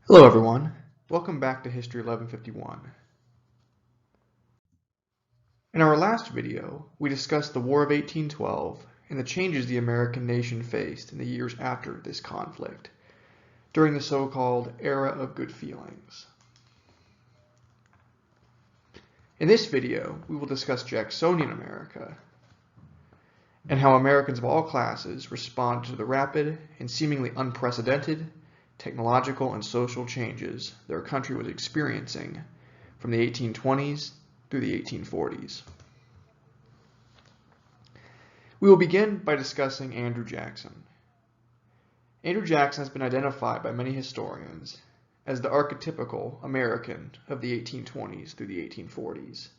Hello everyone, welcome back to History 1151. In our last video, we discussed the War of 1812 and the changes the American nation faced in the years after this conflict, during the so-called Era of Good Feelings. In this video, we will discuss Jacksonian America and how Americans of all classes responded to the rapid and seemingly unprecedented technological and social changes their country was experiencing from the 1820s through the 1840s. We will begin by discussing Andrew Jackson. Andrew Jackson has been identified by many historians as the archetypical American of the 1820s through the 1840s.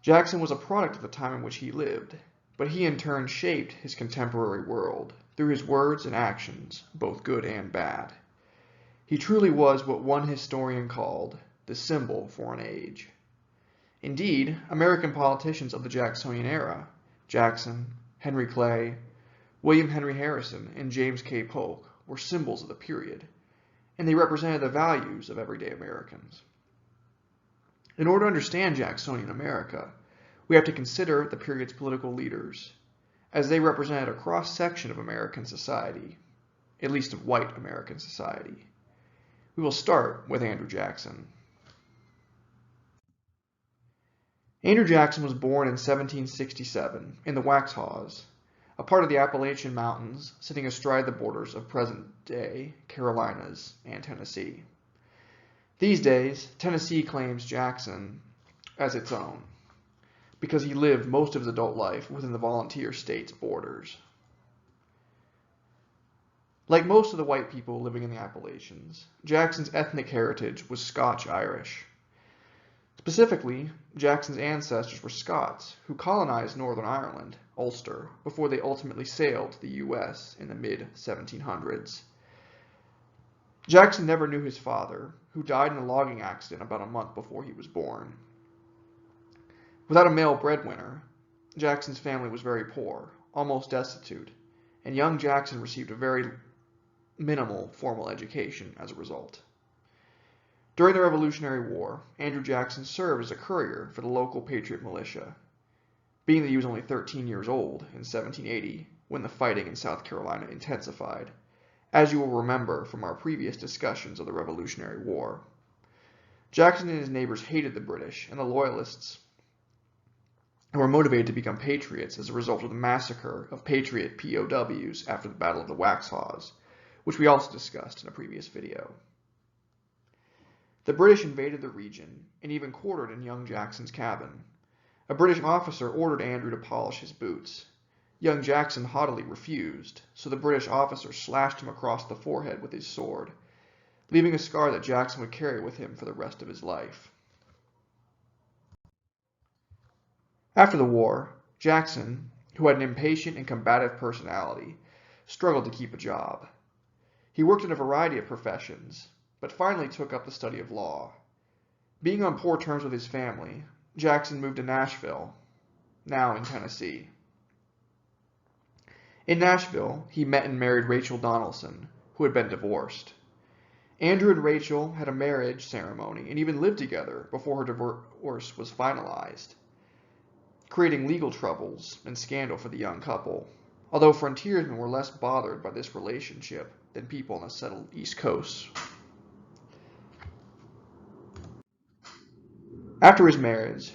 Jackson was a product of the time in which he lived, but he in turn shaped his contemporary world through his words and actions, both good and bad. He truly was what one historian called the symbol for an age. Indeed, American politicians of the Jacksonian era, Jackson, Henry Clay, William Henry Harrison, and James K. Polk, were symbols of the period, and they represented the values of everyday Americans. In order to understand Jacksonian America, we have to consider the period's political leaders, as they represented a cross-section of American society, at least of white American society. We will start with Andrew Jackson. Andrew Jackson was born in 1767 in the Waxhaws, a part of the Appalachian Mountains sitting astride the borders of present-day Carolinas and Tennessee. These days, Tennessee claims Jackson as its own, because he lived most of his adult life within the volunteer state's borders. Like most of the white people living in the Appalachians, Jackson's ethnic heritage was Scotch-Irish. Specifically, Jackson's ancestors were Scots who colonized Northern Ireland, Ulster, before they ultimately sailed to the U.S. in the mid-1700s. Jackson never knew his father, who died in a logging accident about a month before he was born. Without a male breadwinner, Jackson's family was very poor, almost destitute, and young Jackson received a very minimal formal education as a result. During the Revolutionary War, Andrew Jackson served as a courier for the local Patriot militia, being that he was only 13 years old in 1780 when the fighting in South Carolina intensified, as you will remember from our previous discussions of the Revolutionary War. Jackson and his neighbors hated the British and the Loyalists, and were motivated to become patriots as a result of the massacre of Patriot POWs after the Battle of the Waxhaws, which we also discussed in a previous video. The British invaded the region and even quartered in young Jackson's cabin. A British officer ordered Andrew to polish his boots. Young Jackson haughtily refused, so the British officer slashed him across the forehead with his sword, leaving a scar that Jackson would carry with him for the rest of his life. After the war, Jackson, who had an impatient and combative personality, struggled to keep a job. He worked in a variety of professions, but finally took up the study of law. Being on poor terms with his family, Jackson moved to Nashville, now in Tennessee. In Nashville, he met and married Rachel Donaldson, who had been divorced. Andrew and Rachel had a marriage ceremony and even lived together before her divorce was finalized, creating legal troubles and scandal for the young couple, although frontiersmen were less bothered by this relationship than people on the settled East Coast. After his marriage,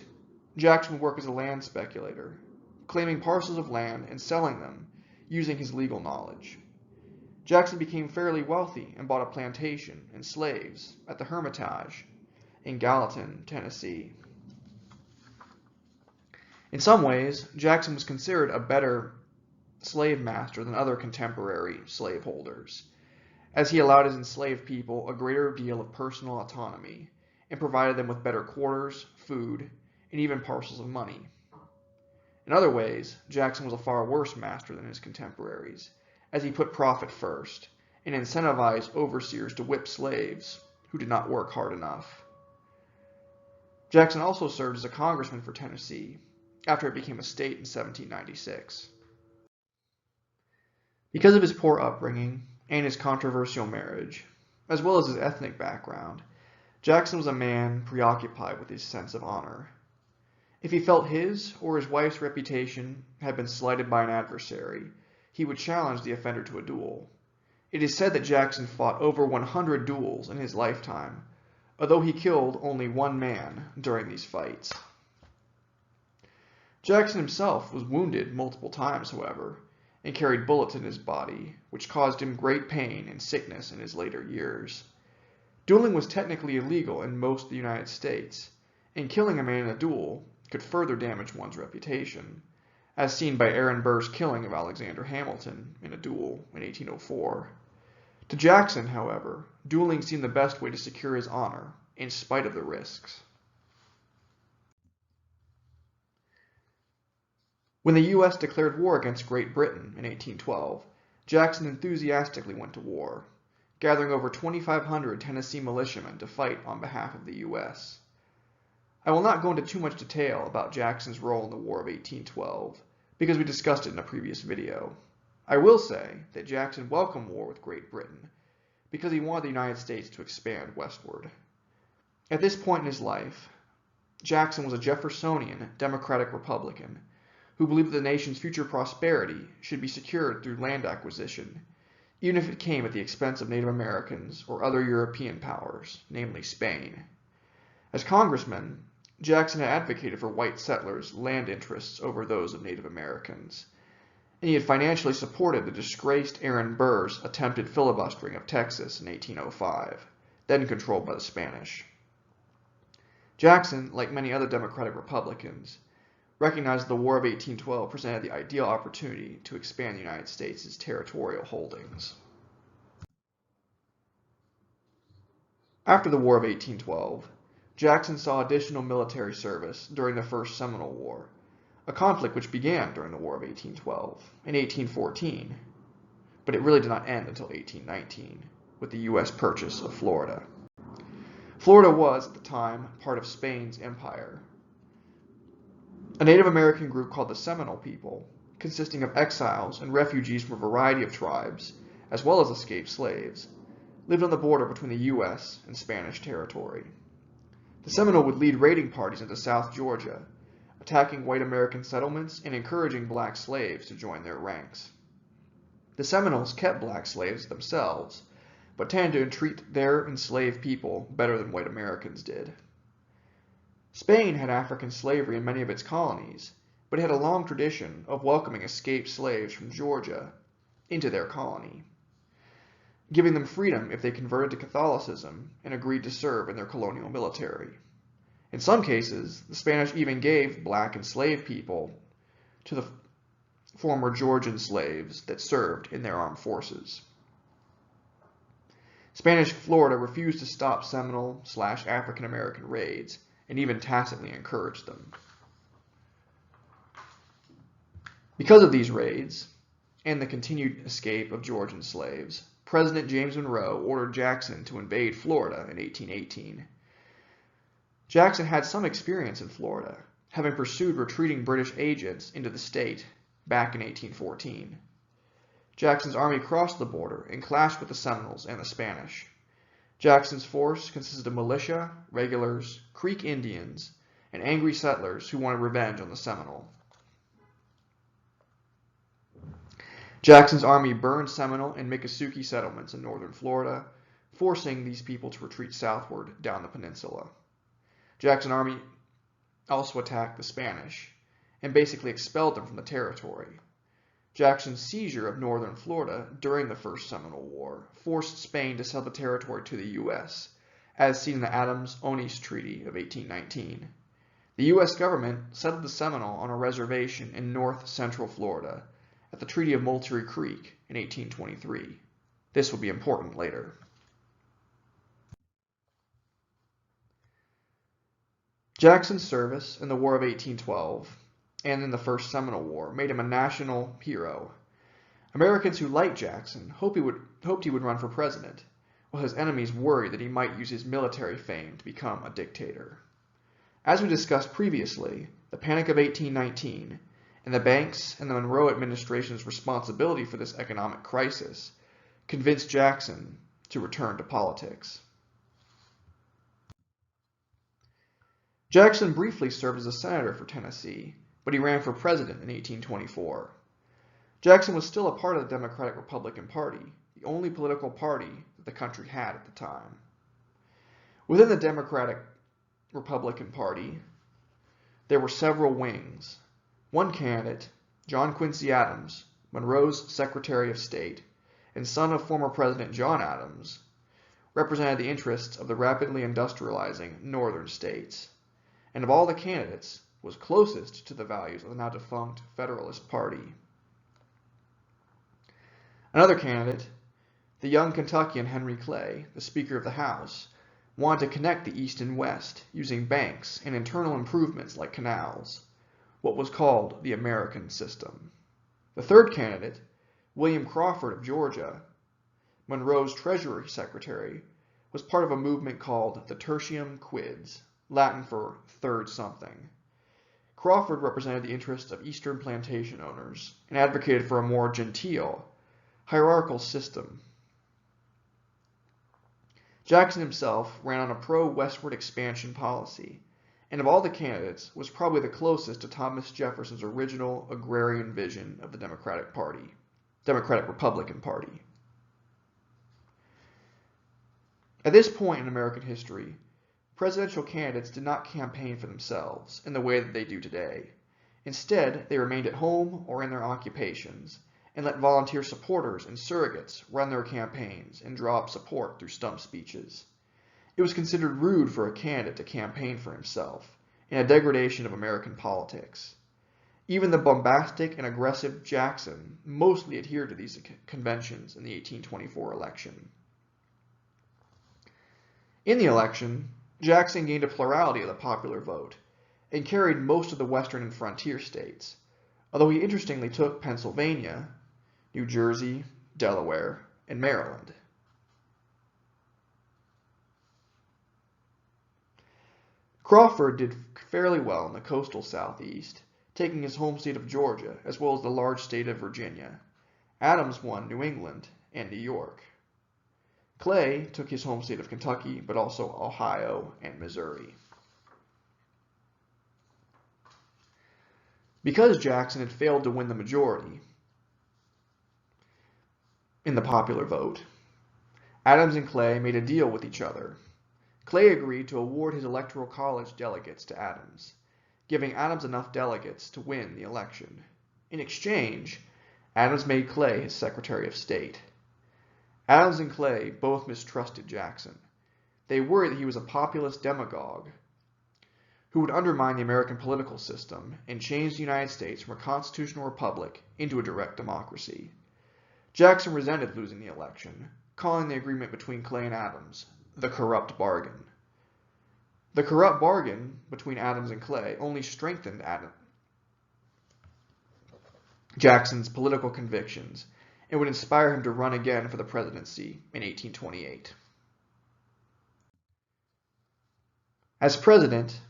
Jackson would work as a land speculator, claiming parcels of land and selling them using his legal knowledge. Jackson became fairly wealthy and bought a plantation and slaves at the Hermitage in Gallatin, Tennessee. In some ways, Jackson was considered a better slave master than other contemporary slaveholders, as he allowed his enslaved people a greater deal of personal autonomy and provided them with better quarters, food, and even parcels of money. In other ways, Jackson was a far worse master than his contemporaries, as he put profit first and incentivized overseers to whip slaves who did not work hard enough. Jackson also served as a congressman for Tennessee after it became a state in 1796. Because of his poor upbringing and his controversial marriage, as well as his ethnic background, Jackson was a man preoccupied with his sense of honor. If he felt his or his wife's reputation had been slighted by an adversary, he would challenge the offender to a duel. It is said that Jackson fought over 100 duels in his lifetime, although he killed only one man during these fights. Jackson himself was wounded multiple times, however, and carried bullets in his body, which caused him great pain and sickness in his later years. Dueling was technically illegal in most of the United States, and killing a man in a duel could further damage one's reputation, as seen by Aaron Burr's killing of Alexander Hamilton in a duel in 1804. To Jackson, however, dueling seemed the best way to secure his honor, in spite of the risks. When the U.S. declared war against Great Britain in 1812, Jackson enthusiastically went to war, gathering over 2,500 Tennessee militiamen to fight on behalf of the U.S. I will not go into too much detail about Jackson's role in the War of 1812, because we discussed it in a previous video. I will say that Jackson welcomed war with Great Britain, because he wanted the United States to expand westward. At this point in his life, Jackson was a Jeffersonian Democratic Republican who believed that the nation's future prosperity should be secured through land acquisition, even if it came at the expense of Native Americans or other European powers, namely Spain. As congressman, Jackson had advocated for white settlers' land interests over those of Native Americans, and he had financially supported the disgraced Aaron Burr's attempted filibustering of Texas in 1805, then controlled by the Spanish. Jackson, like many other Democratic Republicans, recognized the War of 1812 presented the ideal opportunity to expand the United States' territorial holdings. After the War of 1812, Jackson saw additional military service during the First Seminole War, a conflict which began during the War of 1812 in 1814, but it really did not end until 1819 with the U.S. purchase of Florida. Florida was, at the time, part of Spain's empire. A Native American group called the Seminole people, consisting of exiles and refugees from a variety of tribes, as well as escaped slaves, lived on the border between the U.S. and Spanish territory. The Seminole would lead raiding parties into South Georgia, attacking white American settlements and encouraging black slaves to join their ranks. The Seminoles kept black slaves themselves, but tended to treat their enslaved people better than white Americans did. Spain had African slavery in many of its colonies, but it had a long tradition of welcoming escaped slaves from Georgia into their colony, giving them freedom if they converted to Catholicism and agreed to serve in their colonial military. In some cases, the Spanish even gave black enslaved people to the former Georgian slaves that served in their armed forces. Spanish Florida refused to stop Seminole/African American raids and even tacitly encouraged them. Because of these raids and the continued escape of Georgian slaves, President James Monroe ordered Jackson to invade Florida in 1818. Jackson had some experience in Florida, having pursued retreating British agents into the state back in 1814. Jackson's army crossed the border and clashed with the Seminoles and the Spanish. Jackson's force consisted of militia, regulars, Creek Indians, and angry settlers who wanted revenge on the Seminole. Jackson's army burned Seminole and Miccosukee settlements in northern Florida, forcing these people to retreat southward down the peninsula. Jackson's army also attacked the Spanish and basically expelled them from the territory. Jackson's seizure of northern Florida during the First Seminole War forced Spain to sell the territory to the U.S., as seen in the Adams-Onis Treaty of 1819. The U.S. government settled the Seminole on a reservation in north-central Florida at the Treaty of Moultrie Creek in 1823. This will be important later. Jackson's service in the War of 1812 and in the First Seminole War made him a national hero. Americans who liked Jackson hoped he would run for president, while his enemies worried that he might use his military fame to become a dictator. As we discussed previously, the Panic of 1819 and the banks and the Monroe administration's responsibility for this economic crisis convinced Jackson to to return to politics. Jackson briefly served as a senator for Tennessee, but he ran for president in 1824. Jackson was still a part of the Democratic Republican Party, the only political party that the country had at the time. Within the Democratic Republican Party, there were several wings. One candidate, John Quincy Adams, Monroe's Secretary of State, and son of former President John Adams, represented the interests of the rapidly industrializing northern states, and of all the candidates, was closest to the values of the now defunct Federalist Party. Another candidate, the young Kentuckian Henry Clay, the Speaker of the House, wanted to connect the East and West using banks and internal improvements like canals, what was called the American system. The third candidate, William Crawford of Georgia, Monroe's Treasury Secretary, was part of a movement called the Tertium Quids, Latin for third something. Crawford represented the interests of Eastern plantation owners and advocated for a more genteel, hierarchical system. Jackson himself ran on a pro-westward expansion policy, and of all the candidates was probably the closest to Thomas Jefferson's original agrarian vision of the Democratic Republican Party. At this point in American history, presidential candidates did not campaign for themselves in the way that they do today. Instead, they remained at home or in their occupations, and let volunteer supporters and surrogates run their campaigns and draw up support through stump speeches. It was considered rude for a candidate to campaign for himself, and a degradation of American politics. Even the bombastic and aggressive Jackson mostly adhered to these conventions in the 1824 election. In the election, Jackson gained a plurality of the popular vote, and carried most of the western and frontier states, although he interestingly took Pennsylvania, New Jersey, Delaware, and Maryland. Crawford did fairly well in the coastal southeast, taking his home state of Georgia as well as the large state of Virginia. Adams won New England and New York. Clay took his home state of Kentucky, but also Ohio and Missouri. Because Jackson had failed to win the majority in the popular vote, Adams and Clay made a deal with each other. Clay agreed to award his Electoral College delegates to Adams, giving Adams enough delegates to win the election. In exchange, Adams made Clay his Secretary of State. Adams and Clay both mistrusted Jackson. They worried that he was a populist demagogue who would undermine the American political system and change the United States from a constitutional republic into a direct democracy. Jackson resented losing the election, calling the agreement between Clay and Adams the corrupt bargain. The corrupt bargain between Adams and Clay only strengthened Jackson's political convictions and would inspire him to run again for the presidency in 1828. As president,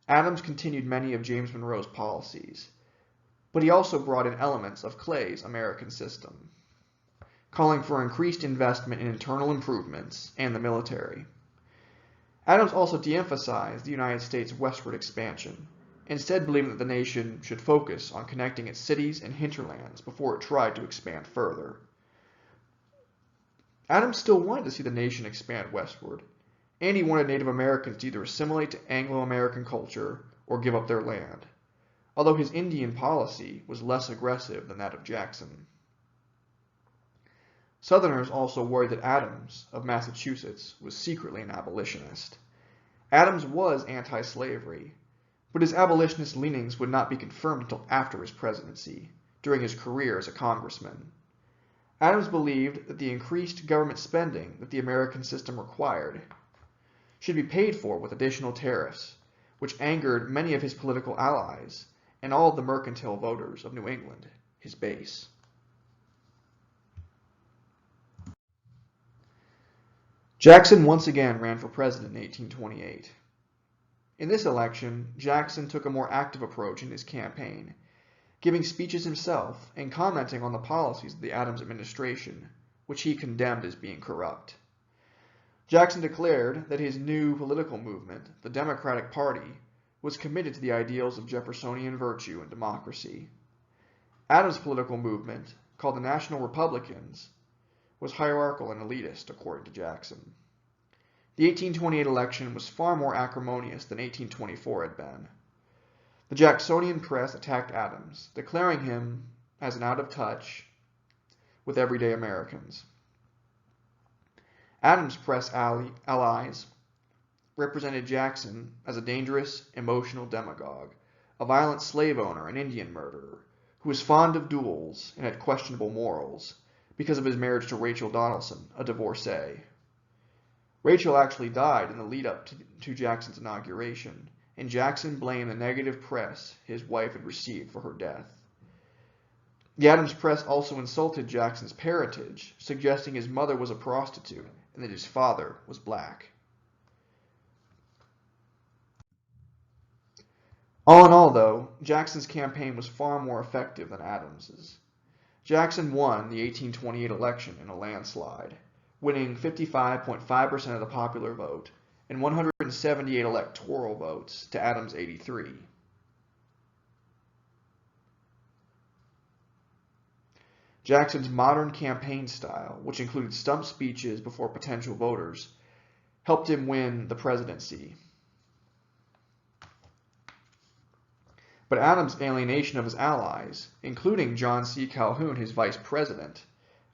Adams continued many of James Monroe's policies, but he also brought in elements of Clay's American system, calling for increased investment in internal improvements and the military. Adams also de-emphasized the United States' westward expansion, instead believing that the nation should focus on connecting its cities and hinterlands before it tried to expand further. Adams still wanted to see the nation expand westward, and he wanted Native Americans to either assimilate to Anglo-American culture or give up their land, although his Indian policy was less aggressive than that of Jackson. Southerners also worried that Adams of Massachusetts was secretly an abolitionist. Adams was anti-slavery, but his abolitionist leanings would not be confirmed until after his presidency, during his career as a congressman. Adams believed that the increased government spending that the American system required should be paid for with additional tariffs, which angered many of his political allies and all of the mercantile voters of New England, his base. Jackson once again ran for president in 1828. In this election, Jackson took a more active approach in his campaign, giving speeches himself and commenting on the policies of the Adams administration, which he condemned as being corrupt. Jackson declared that his new political movement, the Democratic Party, was committed to the ideals of Jeffersonian virtue and democracy. Adams' political movement, called the National Republicans, was hierarchical and elitist, according to Jackson. The 1828 election was far more acrimonious than 1824 had been. The Jacksonian press attacked Adams, declaring him as an out of touch with everyday Americans. Adams' press allies represented Jackson as a dangerous, emotional demagogue, a violent slave owner and Indian murderer, who was fond of duels and had questionable morals because of his marriage to Rachel Donaldson, a divorcee. Rachel actually died in the lead-up to Jackson's inauguration, and Jackson blamed the negative press his wife had received for her death. The Adams press also insulted Jackson's parentage, suggesting his mother was a prostitute and that his father was black. All in all, though, Jackson's campaign was far more effective than Adams's. Jackson won the 1828 election in a landslide, winning 55.5% of the popular vote and 178 electoral votes to Adams' 83. Jackson's modern campaign style, which included stump speeches before potential voters, helped him win the presidency. But Adams' alienation of his allies, including John C. Calhoun, his vice president,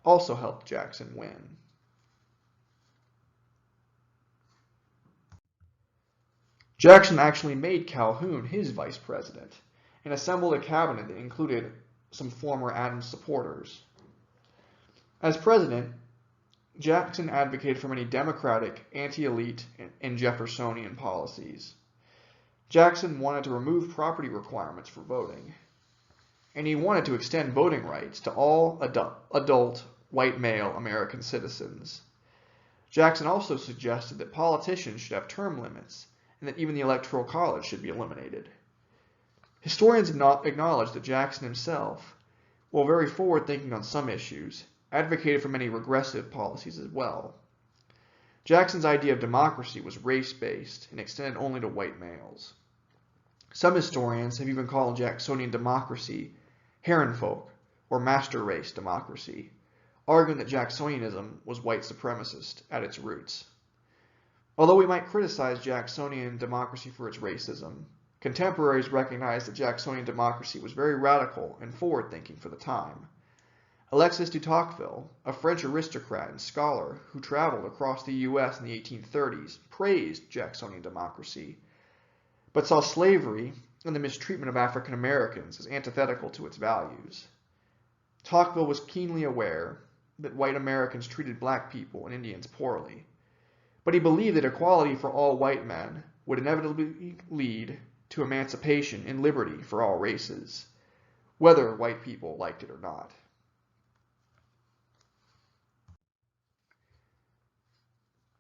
also helped Jackson win. Jackson actually made Calhoun his vice president and assembled a cabinet that included some former Adams supporters. As president, Jackson advocated for many democratic, anti-elite, and Jeffersonian policies. Jackson wanted to remove property requirements for voting, and he wanted to extend voting rights to all adult white male American citizens. Jackson also suggested that politicians should have term limits and that even the Electoral College should be eliminated. Historians acknowledge that Jackson himself, while very forward-thinking on some issues, advocated for many regressive policies as well. Jackson's idea of democracy was race-based and extended only to white males. Some historians have even called Jacksonian democracy Herrenvolk, or master race democracy, arguing that Jacksonianism was white supremacist at its roots. Although we might criticize Jacksonian democracy for its racism, contemporaries recognize that Jacksonian democracy was very radical and forward-thinking for the time. Alexis De Tocqueville, a French aristocrat and scholar who traveled across the U.S. in the 1830s, praised Jacksonian democracy, but saw slavery and the mistreatment of African Americans as antithetical to its values. Tocqueville was keenly aware that white Americans treated black people and Indians poorly, but he believed that equality for all white men would inevitably lead to emancipation and liberty for all races, whether white people liked it or not.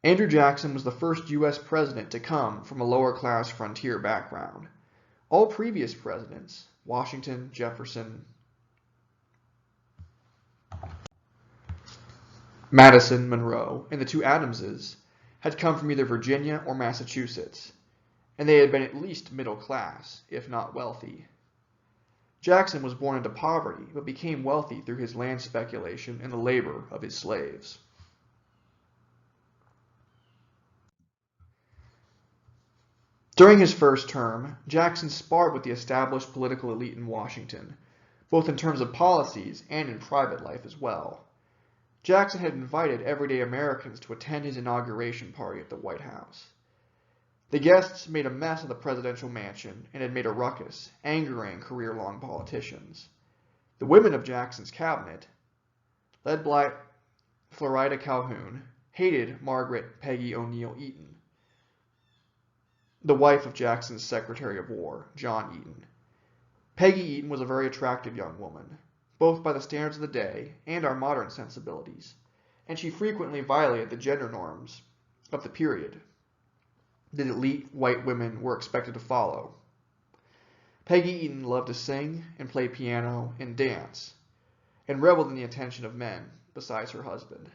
Andrew Jackson was the first U.S. president to come from a lower-class frontier background. All previous presidents, Washington, Jefferson, Madison, Monroe, and the two Adamses, had come from either Virginia or Massachusetts, and they had been at least middle class, if not wealthy. Jackson was born into poverty, but became wealthy through his land speculation and the labor of his slaves. During his first term, Jackson sparred with the established political elite in Washington, both in terms of policies and in private life as well. Jackson had invited everyday Americans to attend his inauguration party at the White House. The guests made a mess of the presidential mansion and had made a ruckus, angering career-long politicians. The women of Jackson's cabinet, led by Florida Calhoun, hated Margaret Peggy O'Neill Eaton, the wife of Jackson's Secretary of War, John Eaton. Peggy Eaton was a very attractive young woman, both by the standards of the day and our modern sensibilities, and she frequently violated the gender norms of the period that elite white women were expected to follow. Peggy Eaton loved to sing and play piano and dance, and reveled in the attention of men besides her husband.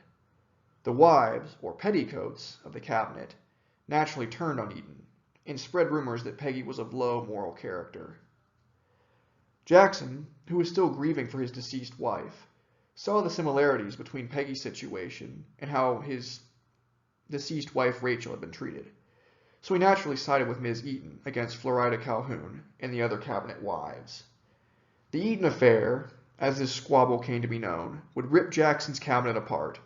The wives, or petticoats, of the cabinet naturally turned on Eaton and spread rumors that Peggy was of low moral character. Jackson, who was still grieving for his deceased wife, saw the similarities between Peggy's situation and how his deceased wife Rachel had been treated, so he naturally sided with Ms. Eaton against Florida Calhoun and the other cabinet wives. The Eaton affair, as this squabble came to be known, would rip Jackson's cabinet apart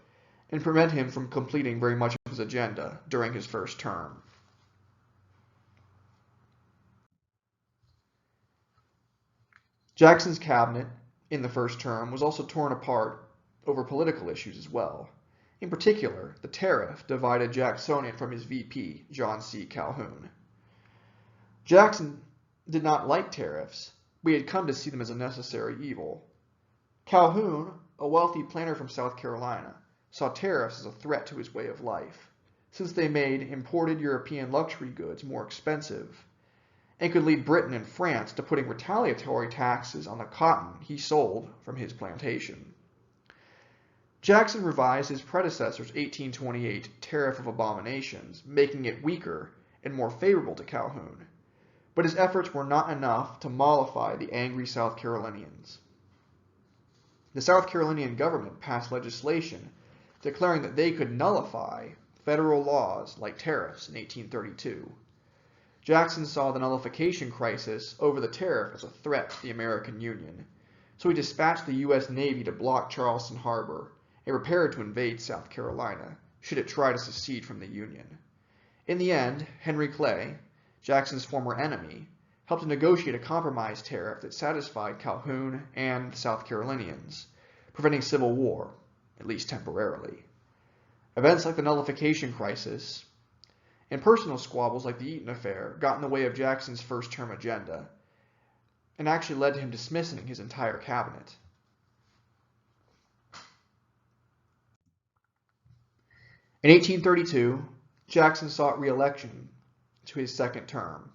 and prevent him from completing very much of his agenda during his first term. Jackson's cabinet in the first term was also torn apart over political issues as well. In particular, the tariff divided Jacksonian from his VP, John C. Calhoun. Jackson did not like tariffs, but he had come to see them as a necessary evil. Calhoun, a wealthy planter from South Carolina, saw tariffs as a threat to his way of life, since they made imported European luxury goods more expensive, and could lead Britain and France to putting retaliatory taxes on the cotton he sold from his plantation. Jackson revised his predecessor's 1828 Tariff of Abominations, making it weaker and more favorable to Calhoun, but his efforts were not enough to mollify the angry South Carolinians. The South Carolinian government passed legislation declaring that they could nullify federal laws like tariffs in 1832. Jackson saw the nullification crisis over the tariff as a threat to the American Union, so he dispatched the U.S. Navy to block Charleston Harbor and prepared to invade South Carolina should it try to secede from the Union. In the end, Henry Clay, Jackson's former enemy, helped to negotiate a compromise tariff that satisfied Calhoun and the South Carolinians, preventing civil war, at least temporarily. Events like the nullification crisis and personal squabbles like the Eaton affair got in the way of Jackson's first-term agenda and actually led to him dismissing his entire cabinet. In 1832, Jackson sought re-election to his second term.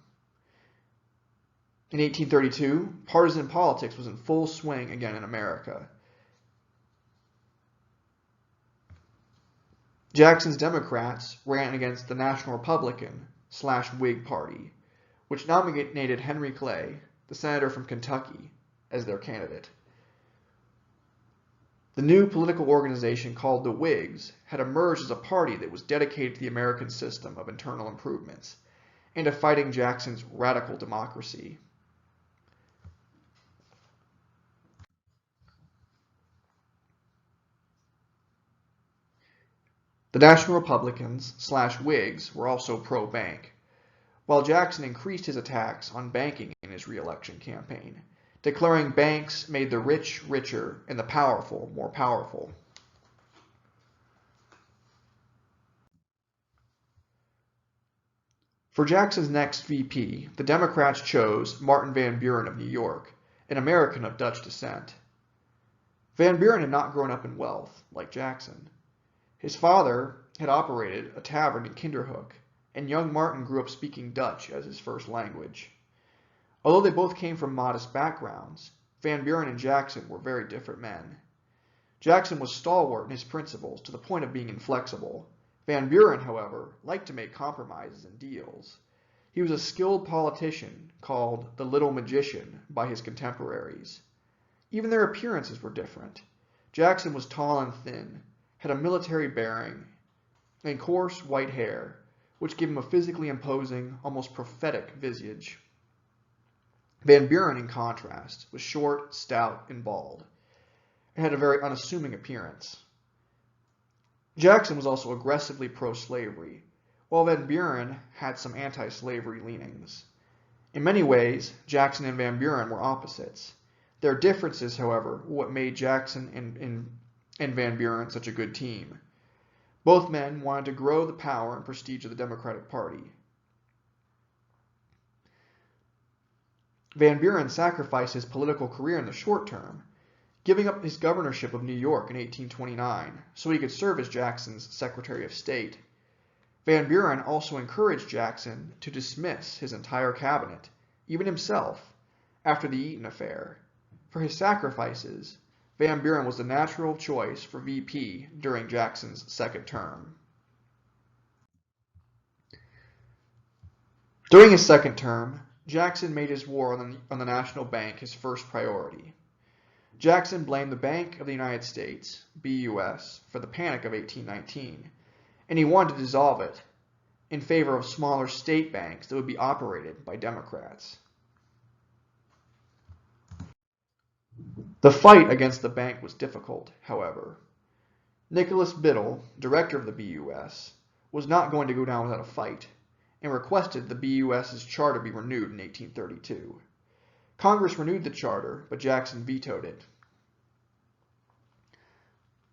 In 1832, partisan politics was in full swing again in America. Jackson's Democrats ran against the National Republican/Whig Party, which nominated Henry Clay, the senator from Kentucky, as their candidate. The new political organization called the Whigs had emerged as a party that was dedicated to the American system of internal improvements and to fighting Jackson's radical democracy. The National Republicans/Whigs were also pro-bank, while Jackson increased his attacks on banking in his re-election campaign, declaring banks made the rich richer and the powerful more powerful. For Jackson's next VP, the Democrats chose Martin Van Buren of New York, an American of Dutch descent. Van Buren had not grown up in wealth, like Jackson. His father had operated a tavern in Kinderhook, and young Martin grew up speaking Dutch as his first language. Although they both came from modest backgrounds, Van Buren and Jackson were very different men. Jackson was stalwart in his principles to the point of being inflexible. Van Buren, however, liked to make compromises and deals. He was a skilled politician called the Little Magician by his contemporaries. Even their appearances were different. Jackson was tall and thin, had a military bearing, and coarse white hair, which gave him a physically imposing, almost prophetic visage. Van Buren, in contrast, was short, stout, and bald, and had a very unassuming appearance. Jackson was also aggressively pro-slavery, while Van Buren had some anti-slavery leanings. In many ways, Jackson and Van Buren were opposites. Their differences, however, were what made Jackson and Van Buren such a good team. Both men wanted to grow the power and prestige of the Democratic Party. Van Buren sacrificed his political career in the short term, giving up his governorship of New York in 1829 so he could serve as Jackson's Secretary of State. Van Buren also encouraged Jackson to dismiss his entire cabinet, even himself, after the Eaton affair. For his sacrifices, Van Buren was the natural choice for VP during Jackson's second term. During his second term, Jackson made his war on the National Bank his first priority. Jackson blamed the Bank of the United States, BUS, for the Panic of 1819, and he wanted to dissolve it in favor of smaller state banks that would be operated by Democrats. The fight against the bank was difficult, however. Nicholas Biddle, director of the BUS, was not going to go down without a fight, and requested the BUS's charter be renewed in 1832. Congress renewed the charter, but Jackson vetoed it.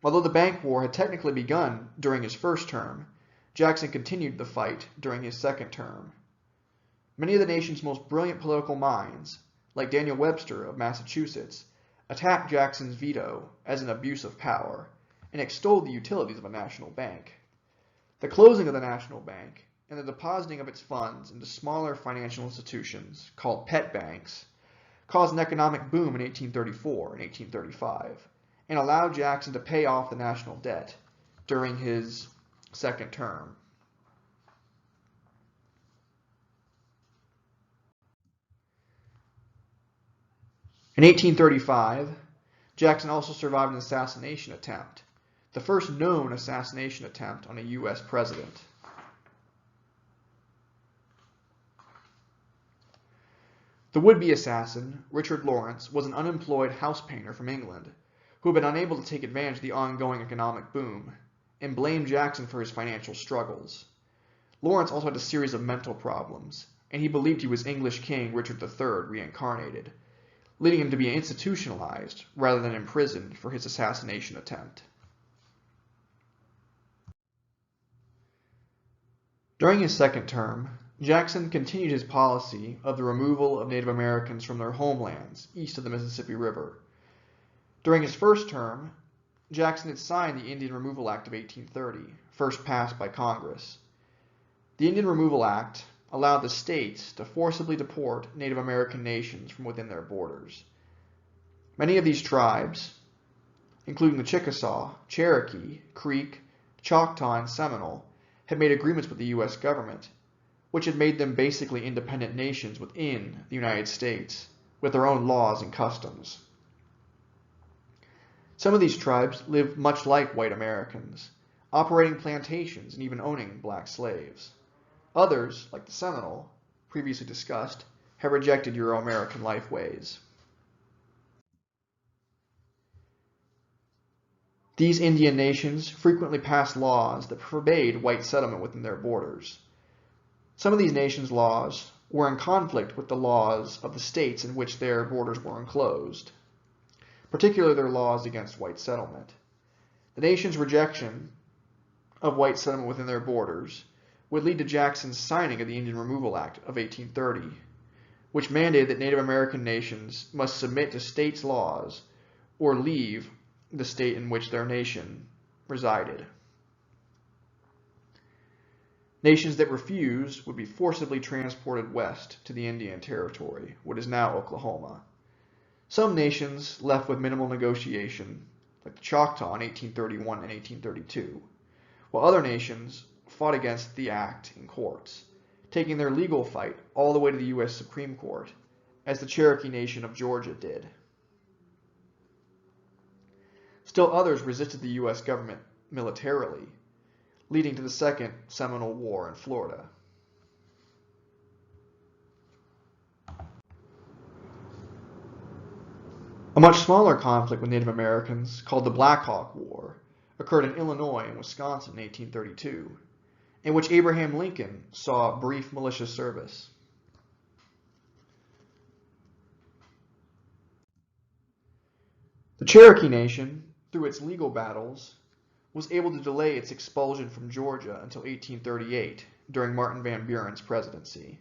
Although the bank war had technically begun during his first term, Jackson continued the fight during his second term. Many of the nation's most brilliant political minds, like Daniel Webster of Massachusetts, attacked Jackson's veto as an abuse of power and extolled the utilities of a national bank. The closing of the national bank and the depositing of its funds into smaller financial institutions called pet banks caused an economic boom in 1834 and 1835 and allowed Jackson to pay off the national debt during his second term. In 1835, Jackson also survived an assassination attempt, the first known assassination attempt on a U.S. president. The would-be assassin, Richard Lawrence, was an unemployed house painter from England who had been unable to take advantage of the ongoing economic boom and blamed Jackson for his financial struggles. Lawrence also had a series of mental problems, and he believed he was English King Richard III reincarnated, leading him to be institutionalized rather than imprisoned for his assassination attempt. During his second term, Jackson continued his policy of the removal of Native Americans from their homelands east of the Mississippi River. During his first term, Jackson had signed the Indian Removal Act of 1830, first passed by Congress. The Indian Removal Act allowed the states to forcibly deport Native American nations from within their borders. Many of these tribes, including the Chickasaw, Cherokee, Creek, Choctaw, and Seminole, had made agreements with the U.S. government, which had made them basically independent nations within the United States, with their own laws and customs. Some of these tribes lived much like white Americans, operating plantations and even owning black slaves. Others, like the Seminole, previously discussed, have rejected Euro-American lifeways. These Indian nations frequently passed laws that forbade white settlement within their borders. Some of these nations' laws were in conflict with the laws of the states in which their borders were enclosed, particularly their laws against white settlement. The nation's rejection of white settlement within their borders would lead to Jackson's signing of the Indian Removal Act of 1830, which mandated that Native American nations must submit to states' laws or leave the state in which their nation resided. Nations that refused would be forcibly transported west to the Indian Territory, what is now Oklahoma. Some nations left with minimal negotiation, like the Choctaw in 1831 and 1832, while other nations fought against the act in courts, taking their legal fight all the way to the U.S. Supreme Court, as the Cherokee Nation of Georgia did. Still others resisted the U.S. government militarily, leading to the Second Seminole War in Florida. A much smaller conflict with Native Americans, called the Blackhawk War, occurred in Illinois and Wisconsin in 1832, in which Abraham Lincoln saw brief militia service. The Cherokee Nation, through its legal battles, was able to delay its expulsion from Georgia until 1838, during Martin Van Buren's presidency.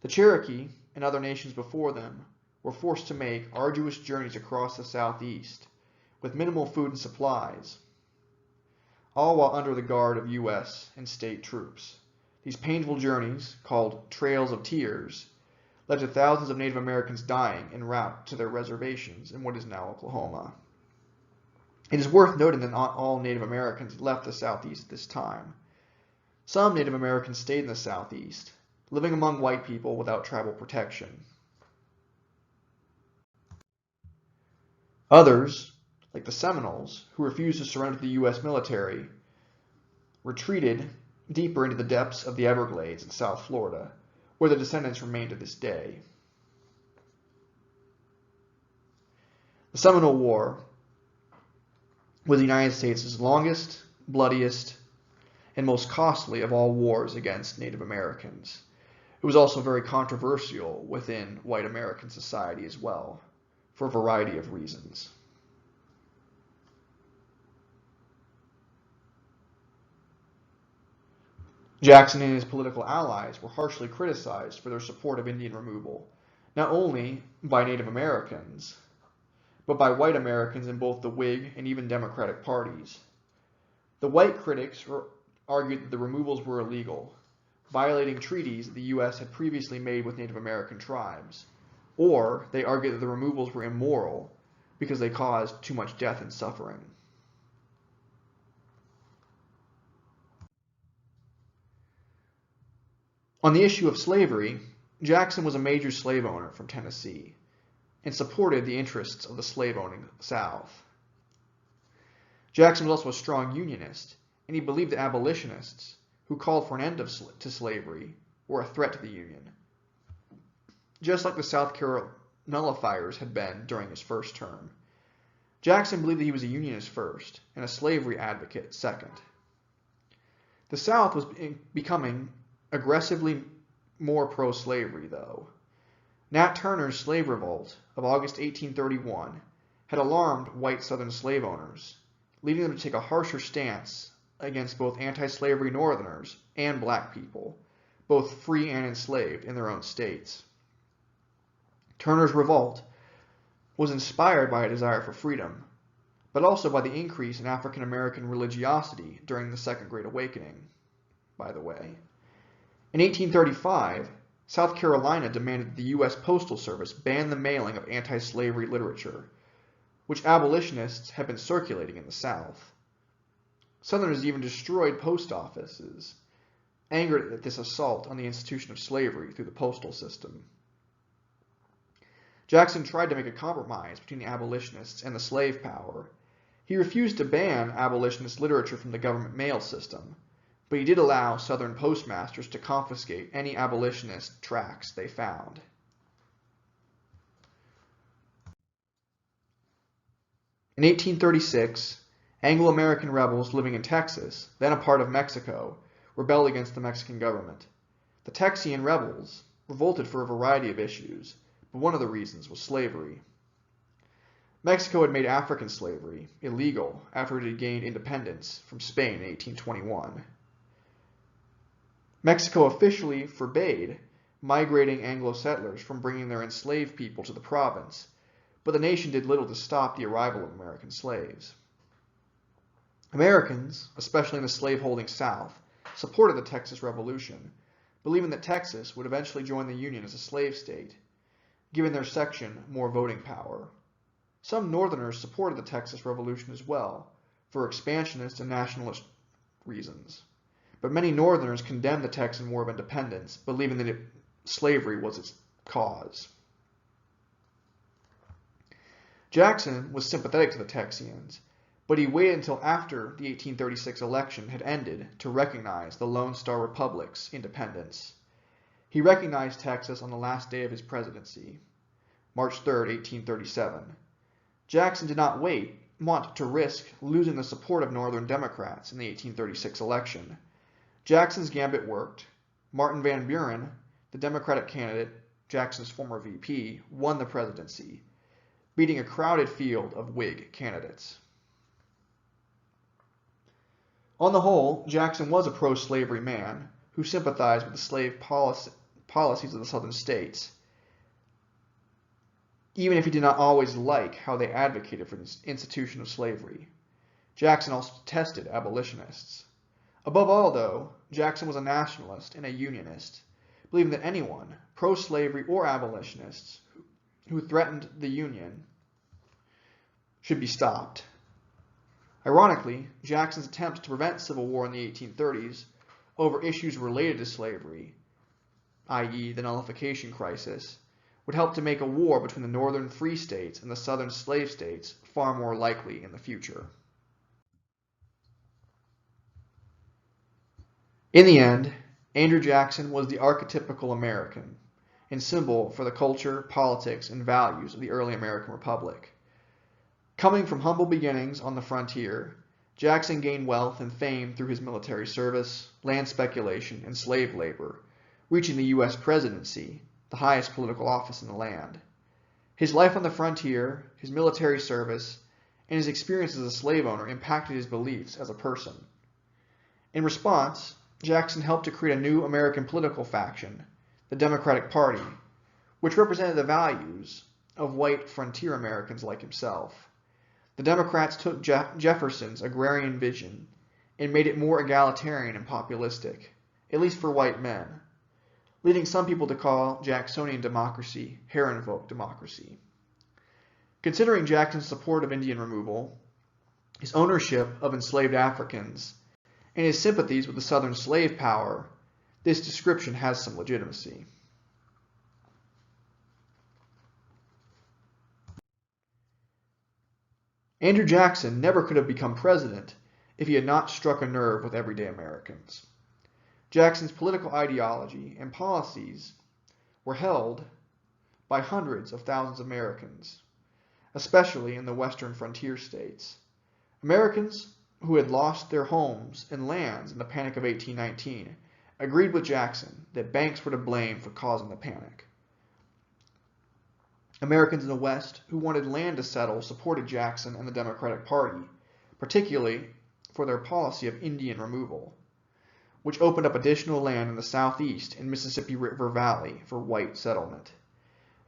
The Cherokee, and other nations before them, were forced to make arduous journeys across the Southeast, with minimal food and supplies, all while under the guard of U.S. and state troops. These painful journeys, called Trails of Tears, led to thousands of Native Americans dying en route to their reservations in what is now Oklahoma. It is worth noting that not all Native Americans left the Southeast at this time. Some Native Americans stayed in the Southeast, living among white people without tribal protection. Others, like the Seminoles, who refused to surrender to the U.S. military, retreated deeper into the depths of the Everglades in South Florida, where the descendants remain to this day. The Seminole War was the United States' longest, bloodiest, and most costly of all wars against Native Americans. It was also very controversial within white American society as well, for a variety of reasons. Jackson and his political allies were harshly criticized for their support of Indian removal, not only by Native Americans, but by white Americans in both the Whig and even Democratic parties. The white critics argued that the removals were illegal, violating treaties that the U.S. had previously made with Native American tribes, or they argued that the removals were immoral because they caused too much death and suffering. On the issue of slavery, Jackson was a major slave owner from Tennessee and supported the interests of the slave-owning South. Jackson was also a strong Unionist, and he believed that abolitionists who called for an end to slavery were a threat to the Union, just like the South Carolina nullifiers had been during his first term. Jackson believed that he was a Unionist first and a slavery advocate second. The South was becoming aggressively more pro-slavery, though. Nat Turner's slave revolt of August 1831 had alarmed white Southern slave owners, leading them to take a harsher stance against both anti-slavery Northerners and black people, both free and enslaved in their own states. Turner's revolt was inspired by a desire for freedom, but also by the increase in African American religiosity during the Second Great Awakening, by the way. In 1835, South Carolina demanded that the U.S. Postal Service ban the mailing of anti-slavery literature, which abolitionists had been circulating in the South. Southerners even destroyed post offices, angered at this assault on the institution of slavery through the postal system. Jackson tried to make a compromise between the abolitionists and the slave power. He refused to ban abolitionist literature from the government mail system, but he did allow Southern postmasters to confiscate any abolitionist tracts they found. In 1836, Anglo-American rebels living in Texas, then a part of Mexico, rebelled against the Mexican government. The Texian rebels revolted for a variety of issues, but one of the reasons was slavery. Mexico had made African slavery illegal after it had gained independence from Spain in 1821. Mexico officially forbade migrating Anglo settlers from bringing their enslaved people to the province, but the nation did little to stop the arrival of American slaves. Americans, especially in the slave-holding South, supported the Texas Revolution, believing that Texas would eventually join the Union as a slave state, giving their section more voting power. Some Northerners supported the Texas Revolution as well, for expansionist and nationalist reasons. But many Northerners condemned the Texan War of Independence, believing that slavery was its cause. Jackson was sympathetic to the Texians, but he waited until after the 1836 election had ended to recognize the Lone Star Republic's independence. He recognized Texas on the last day of his presidency, March 3, 1837. Jackson did not want to risk losing the support of Northern Democrats in the 1836 election. Jackson's gambit worked. Martin Van Buren, the Democratic candidate, Jackson's former VP, won the presidency, beating a crowded field of Whig candidates. On the whole, Jackson was a pro-slavery man who sympathized with the slave policies of the Southern states, even if he did not always like how they advocated for the institution of slavery. Jackson also detested abolitionists. Above all, though, Jackson was a nationalist and a Unionist, believing that anyone, pro-slavery or abolitionists, who threatened the Union should be stopped. Ironically, Jackson's attempts to prevent civil war in the 1830s over issues related to slavery, i.e. the nullification crisis, would help to make a war between the northern free states and the southern slave states far more likely in the future. In the end, Andrew Jackson was the archetypical American and symbol for the culture, politics, and values of the early American Republic. Coming from humble beginnings on the frontier, Jackson gained wealth and fame through his military service, land speculation, and slave labor, reaching the U.S. presidency, the highest political office in the land. His life on the frontier, his military service, and his experience as a slave owner impacted his beliefs as a person. In response, Jackson helped to create a new American political faction, the Democratic Party, which represented the values of white frontier Americans like himself. The Democrats took Jefferson's agrarian vision and made it more egalitarian and populistic, at least for white men, leading some people to call Jacksonian democracy Herrenvolk democracy. Considering Jackson's support of Indian removal, his ownership of enslaved Africans, and his sympathies with the Southern slave power, this description has some legitimacy. Andrew Jackson never could have become president if he had not struck a nerve with everyday Americans. Jackson's political ideology and policies were held by hundreds of thousands of Americans, especially in the western frontier states. Americans who had lost their homes and lands in the Panic of 1819 agreed with Jackson that banks were to blame for causing the panic. Americans in the West who wanted land to settle supported Jackson and the Democratic Party, particularly for their policy of Indian removal, which opened up additional land in the Southeast and Mississippi River Valley for white settlement.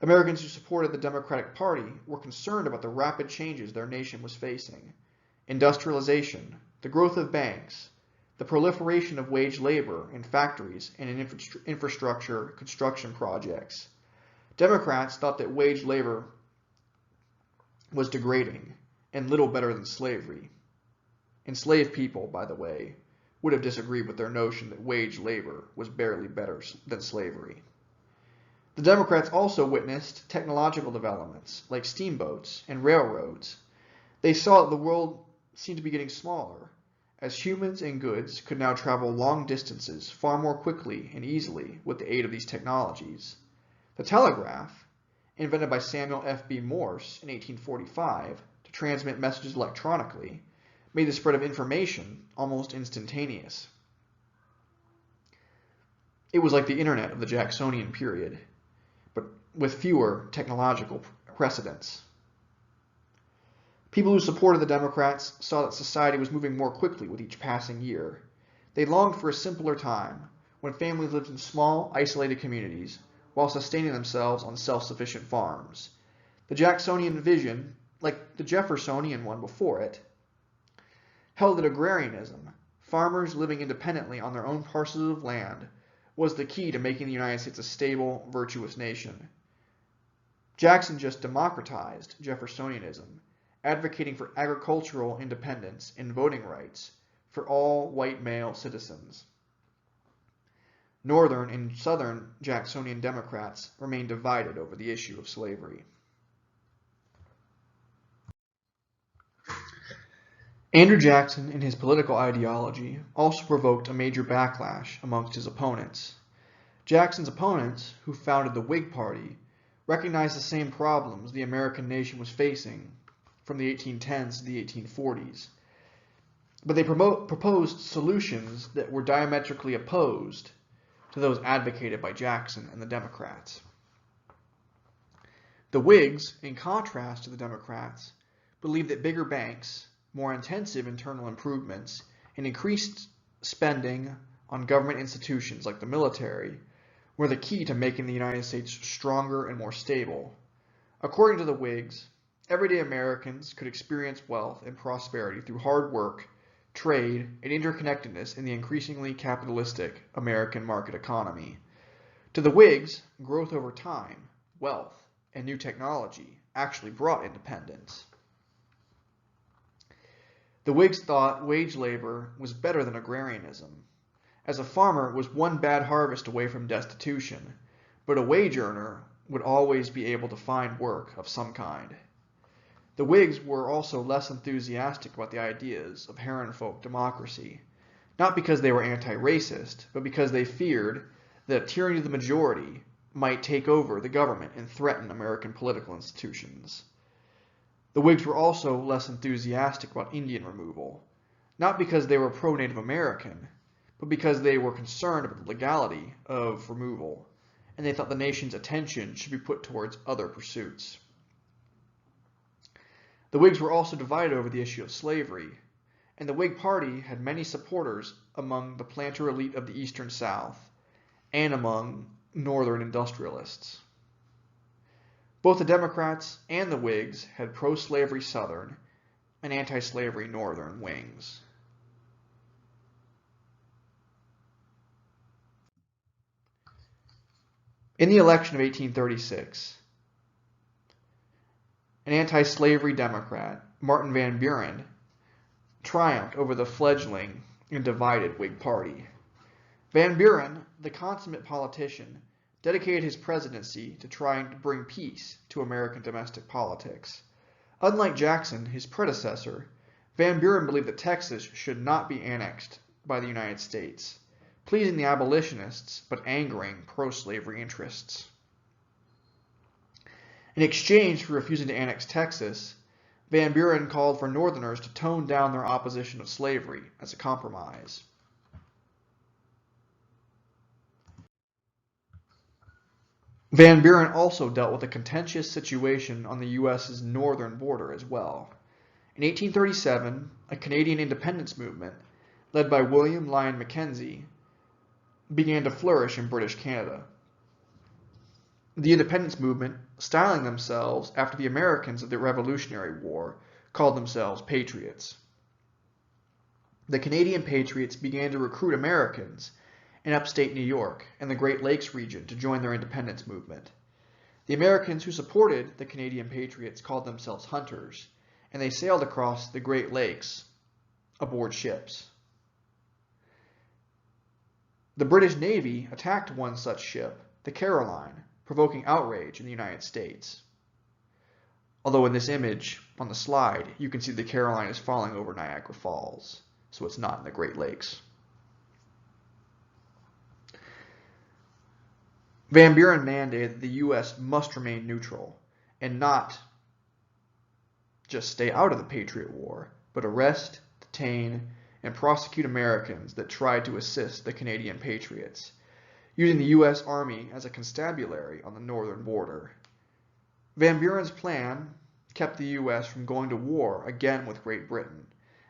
Americans who supported the Democratic Party were concerned about the rapid changes their nation was facing: industrialization, the growth of banks, the proliferation of wage labor in factories and in infrastructure construction projects. Democrats thought that wage labor was degrading and little better than slavery. Enslaved people, by the way, would have disagreed with their notion that wage labor was barely better than slavery. The Democrats also witnessed technological developments like steamboats and railroads. They saw that the world seemed to be getting smaller, as humans and goods could now travel long distances far more quickly and easily with the aid of these technologies. The telegraph, invented by Samuel F.B. Morse in 1845 to transmit messages electronically, made the spread of information almost instantaneous. It was like the internet of the Jacksonian period, but with fewer technological precedents. People who supported the Democrats saw that society was moving more quickly with each passing year. They longed for a simpler time, when families lived in small, isolated communities, while sustaining themselves on self-sufficient farms. The Jacksonian vision, like the Jeffersonian one before it, held that agrarianism, farmers living independently on their own parcels of land, was the key to making the United States a stable, virtuous nation. Jackson just democratized Jeffersonianism, advocating for agricultural independence and voting rights for all white male citizens. Northern and Southern Jacksonian Democrats remained divided over the issue of slavery. Andrew Jackson and his political ideology also provoked a major backlash amongst his opponents. Jackson's opponents, who founded the Whig Party, recognized the same problems the American nation was facing from the 1810s to the 1840s, but they proposed solutions that were diametrically opposed to those advocated by Jackson and the Democrats. The Whigs, in contrast to the Democrats, believed that bigger banks, more intensive internal improvements, and increased spending on government institutions like the military were the key to making the United States stronger and more stable. According to the Whigs, everyday Americans could experience wealth and prosperity through hard work, trade, and interconnectedness in the increasingly capitalistic American market economy. To the Whigs, growth over time, wealth, and new technology actually brought independence. The Whigs thought wage labor was better than agrarianism, as a farmer was one bad harvest away from destitution, but a wage earner would always be able to find work of some kind. The Whigs were also less enthusiastic about the ideas of Herrenfolk democracy, not because they were anti-racist, but because they feared that tyranny of the majority might take over the government and threaten American political institutions. The Whigs were also less enthusiastic about Indian removal, not because they were pro-Native American, but because they were concerned about the legality of removal, and they thought the nation's attention should be put towards other pursuits. The Whigs were also divided over the issue of slavery, and the Whig Party had many supporters among the planter elite of the Eastern South and among Northern industrialists. Both the Democrats and the Whigs had pro-slavery Southern and anti-slavery Northern wings. In the election of 1836, an anti-slavery Democrat, Martin Van Buren, triumphed over the fledgling and divided Whig Party. Van Buren, the consummate politician, dedicated his presidency to trying to bring peace to American domestic politics. Unlike Jackson, his predecessor, Van Buren believed that Texas should not be annexed by the United States, pleasing the abolitionists but angering pro-slavery interests. In exchange for refusing to annex Texas, Van Buren called for Northerners to tone down their opposition of slavery as a compromise. Van Buren also dealt with a contentious situation on the U.S.'s northern border as well. In 1837, a Canadian independence movement, led by William Lyon Mackenzie, began to flourish in British Canada. The independence movement, styling themselves after the Americans of the Revolutionary War, called themselves Patriots. The Canadian Patriots began to recruit Americans in upstate New York and the Great Lakes region to join their independence movement. The Americans who supported the Canadian Patriots called themselves hunters, and they sailed across the Great Lakes aboard ships. The British Navy attacked one such ship, the Caroline, provoking outrage in the United States. Although in this image on the slide, you can see the Caroline is falling over Niagara Falls, so it's not in the Great Lakes. Van Buren mandated that the U.S. must remain neutral and not just stay out of the Patriot War, but arrest, detain, and prosecute Americans that tried to assist the Canadian Patriots, using the U.S. Army as a constabulary on the northern border. Van Buren's plan kept the U.S. from going to war again with Great Britain,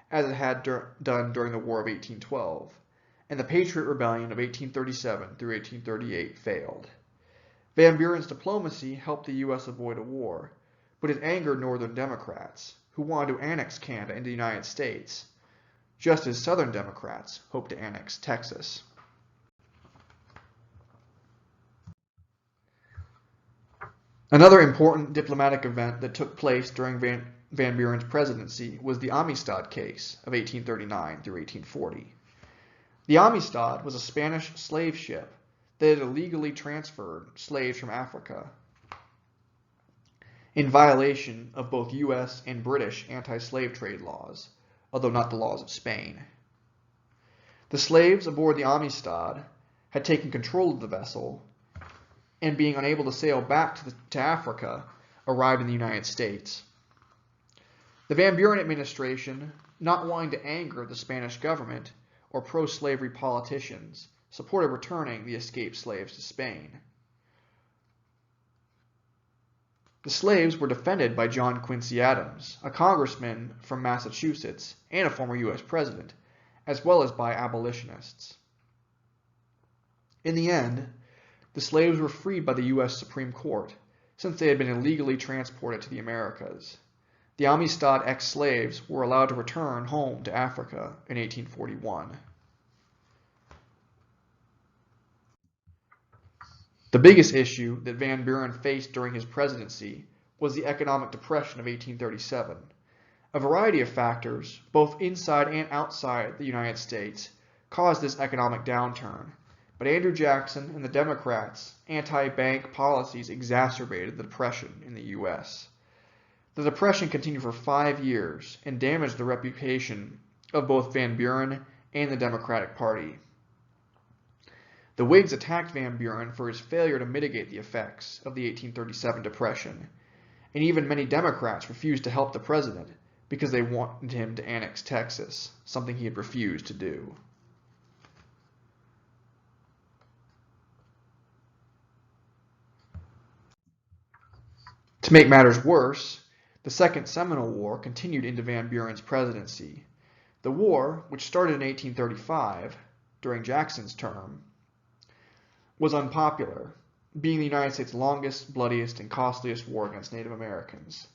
as it had done during the War of 1812, and the Patriot Rebellion of 1837 through 1838 failed. Van Buren's diplomacy helped the U.S. avoid a war, but it angered Northern Democrats, who wanted to annex Canada into the United States, just as Southern Democrats hoped to annex Texas. Another important diplomatic event that took place during Van Buren's presidency was the Amistad case of 1839 through 1840. The Amistad was a Spanish slave ship that had illegally transferred slaves from Africa in violation of both U.S. and British anti-slave trade laws, although not the laws of Spain. The slaves aboard the Amistad had taken control of the vessel, and being unable to sail back to Africa, arrived in the United States. The Van Buren administration, not wanting to anger the Spanish government or pro-slavery politicians, supported returning the escaped slaves to Spain. The slaves were defended by John Quincy Adams, a congressman from Massachusetts and a former U.S. president, as well as by abolitionists. In the end, the slaves were freed by the U.S. Supreme Court, since they had been illegally transported to the Americas. The Amistad ex-slaves were allowed to return home to Africa in 1841. The biggest issue that Van Buren faced during his presidency was the economic depression of 1837, A variety of factors, both inside and outside the United States, caused this economic downturn, but Andrew Jackson and the Democrats' anti-bank policies exacerbated the Depression in the U.S. The Depression continued for 5 years and damaged the reputation of both Van Buren and the Democratic Party. The Whigs attacked Van Buren for his failure to mitigate the effects of the 1837 Depression, and even many Democrats refused to help the president because they wanted him to annex Texas, something he had refused to do. To make matters worse, the Second Seminole War continued into Van Buren's presidency. The war, which started in 1835, during Jackson's term, was unpopular, being the United States' longest, bloodiest, and costliest war against Native Americans.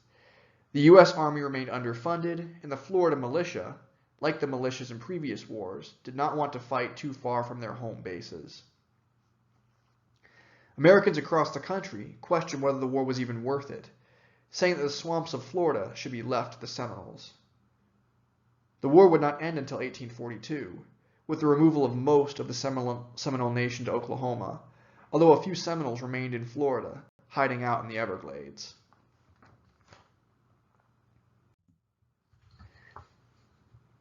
The U.S. Army remained underfunded, and the Florida militia, like the militias in previous wars, did not want to fight too far from their home bases. Americans across the country questioned whether the war was even worth it, saying that the swamps of Florida should be left to the Seminoles. The war would not end until 1842, with the removal of most of the Seminole Nation to Oklahoma, although a few Seminoles remained in Florida, hiding out in the Everglades.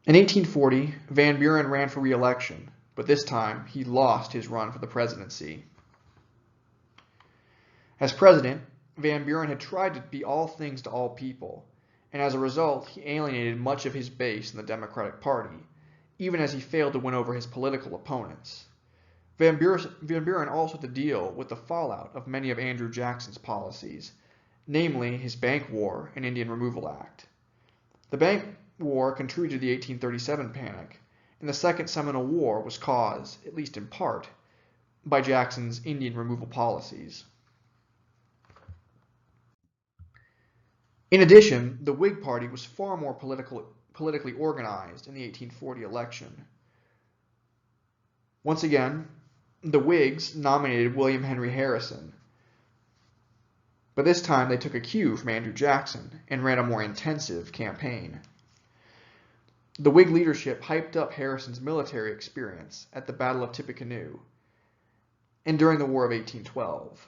In 1840, Van Buren ran for re-election, but this time he lost his run for the presidency. As president, Van Buren had tried to be all things to all people, and as a result, he alienated much of his base in the Democratic Party, even as he failed to win over his political opponents. Van Buren also had to deal with the fallout of many of Andrew Jackson's policies, namely his Bank War and Indian Removal Act. The Bank War contributed to the 1837 panic, and the Second Seminole War was caused, at least in part, by Jackson's Indian removal policies. In addition, the Whig Party was far more politically organized in the 1840 election. Once again, the Whigs nominated William Henry Harrison, but this time they took a cue from Andrew Jackson and ran a more intensive campaign. The Whig leadership hyped up Harrison's military experience at the Battle of Tippecanoe and during the War of 1812.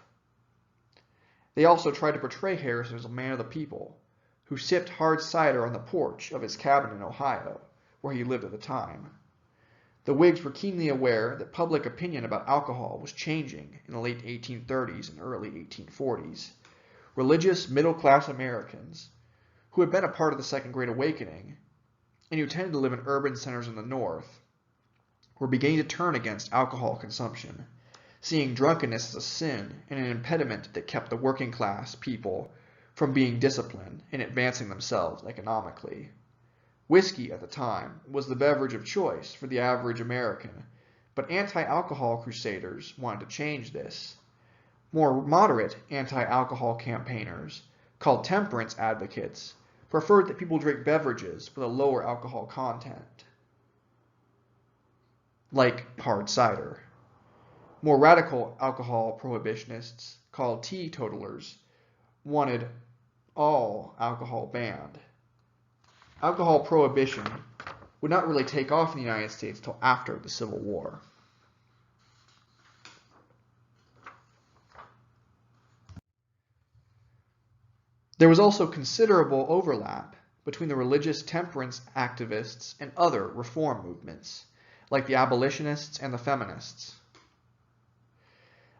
They also tried to portray Harrison as a man of the people, who sipped hard cider on the porch of his cabin in Ohio, where he lived at the time. The Whigs were keenly aware that public opinion about alcohol was changing in the late 1830s and early 1840s. Religious, middle-class Americans, who had been a part of the Second Great Awakening, and who tended to live in urban centers in the North, were beginning to turn against alcohol consumption, seeing drunkenness as a sin and an impediment that kept the working class people from being disciplined and advancing themselves economically. Whiskey at the time was the beverage of choice for the average American, but anti-alcohol crusaders wanted to change this. More moderate anti-alcohol campaigners, called temperance advocates, preferred that people drink beverages with a lower alcohol content, like hard cider. More radical alcohol prohibitionists, called teetotalers, wanted all alcohol banned. Alcohol prohibition would not really take off in the United States until after the Civil War. There was also considerable overlap between the religious temperance activists and other reform movements, like the abolitionists and the feminists.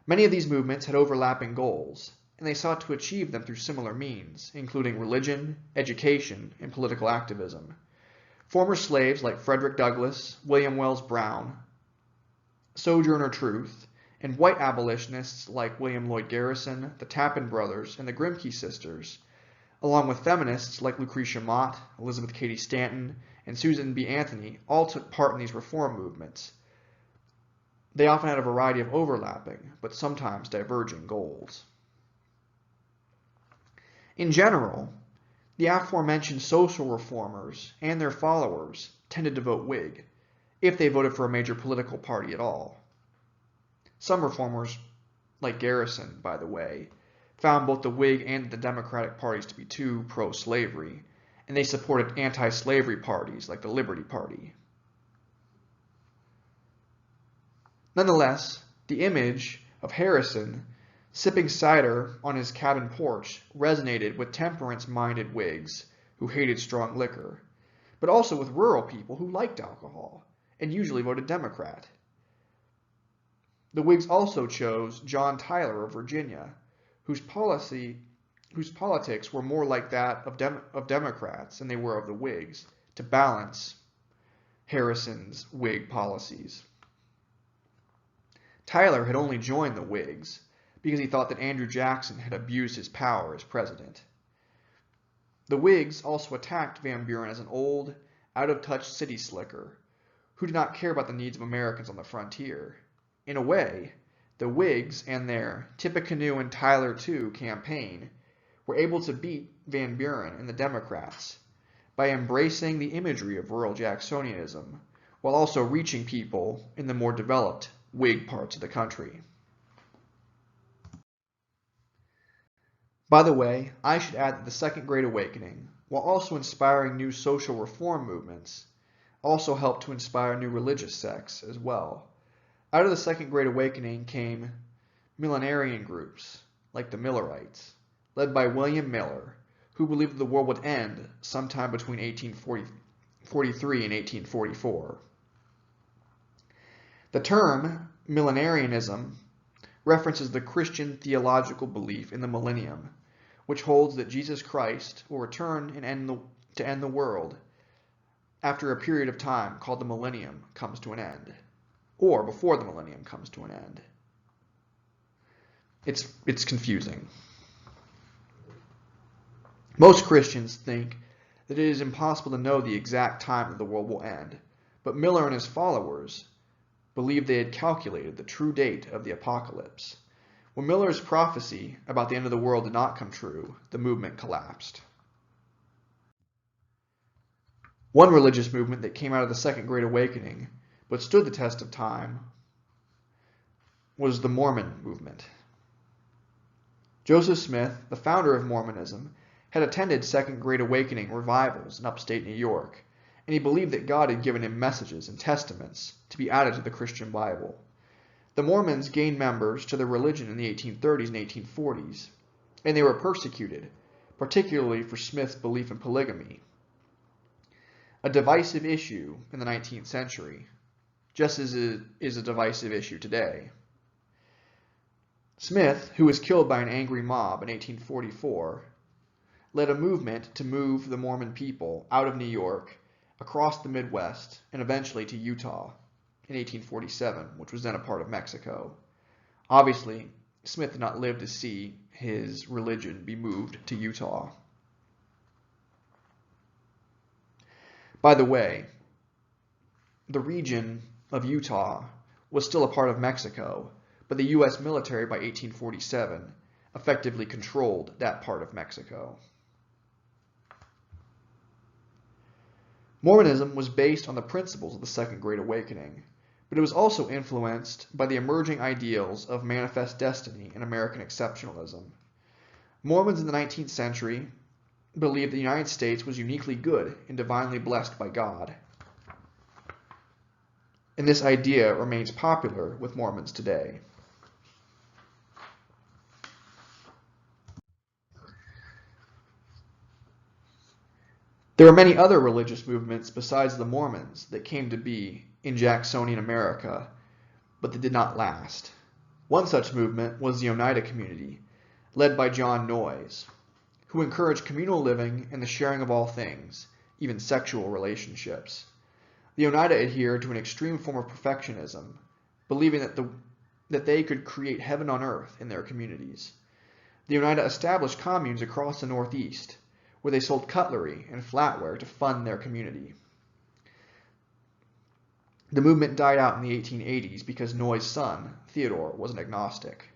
Many of these movements had overlapping goals, and they sought to achieve them through similar means, including religion, education, and political activism. Former slaves like Frederick Douglass, William Wells Brown, Sojourner Truth, and white abolitionists like William Lloyd Garrison, the Tappan Brothers, and the Grimke Sisters, along with feminists like Lucretia Mott, Elizabeth Cady Stanton, and Susan B. Anthony, all took part in these reform movements. They often had a variety of overlapping, but sometimes diverging goals. In general, the aforementioned social reformers and their followers tended to vote Whig, if they voted for a major political party at all. Some reformers, like Garrison, by the way, found both the Whig and the Democratic parties to be too pro-slavery, and they supported anti-slavery parties like the Liberty Party. Nonetheless, the image of Harrison sipping cider on his cabin porch resonated with temperance-minded Whigs who hated strong liquor, but also with rural people who liked alcohol and usually voted Democrat. The Whigs also chose John Tyler of Virginia, whose politics were more like that of Democrats than they were of the Whigs, to balance Harrison's Whig policies. Tyler had only joined the Whigs because he thought that Andrew Jackson had abused his power as president. The Whigs also attacked Van Buren as an old, out-of-touch city slicker who did not care about the needs of Americans on the frontier. In a way, the Whigs and their Tippecanoe and Tyler Too campaign were able to beat Van Buren and the Democrats by embracing the imagery of rural Jacksonianism while also reaching people in the more developed Whig parts of the country. By the way, I should add that the Second Great Awakening, while also inspiring new social reform movements, also helped to inspire new religious sects as well. Out of the Second Great Awakening came millenarian groups like the Millerites, led by William Miller, who believed that the world would end sometime between 1843 and 1844. The term millenarianism references the Christian theological belief in the millennium, which holds that Jesus Christ will return and to end the world after a period of time called the millennium comes to an end, or before the millennium comes to an end. It's confusing. Most Christians think that it is impossible to know the exact time that the world will end, but Miller and his followers believed they had calculated the true date of the apocalypse. When Miller's prophecy about the end of the world did not come true, the movement collapsed. One religious movement that came out of the Second Great Awakening but stood the test of time was the Mormon movement. Joseph Smith, the founder of Mormonism, had attended Second Great Awakening revivals in upstate New York, and he believed that God had given him messages and testaments to be added to the Christian Bible. The Mormons gained members to their religion in the 1830s and 1840s, and they were persecuted, particularly for Smith's belief in polygamy, a divisive issue in the 19th century, just as it is a divisive issue today. Smith, who was killed by an angry mob in 1844, led a movement to move the Mormon people out of New York, across the Midwest, and eventually to Utah in 1847, which was then a part of Mexico. Obviously, Smith did not live to see his religion be moved to Utah. By the way, the region of Utah was still a part of Mexico, but the U.S. military by 1847 effectively controlled that part of Mexico. Mormonism was based on the principles of the Second Great Awakening, but it was also influenced by the emerging ideals of manifest destiny and American exceptionalism. Mormons in the 19th century believed the United States was uniquely good and divinely blessed by God. And this idea remains popular with Mormons today. There are many other religious movements besides the Mormons that came to be in Jacksonian America, but that did not last. One such movement was the Oneida community, led by John Noyes, who encouraged communal living and the sharing of all things, even sexual relationships. The Oneida adhered to an extreme form of perfectionism, believing that they could create heaven on earth in their communities. The Oneida established communes across the Northeast, where they sold cutlery and flatware to fund their community. The movement died out in the 1880s because Noyes' son, Theodore, was an agnostic.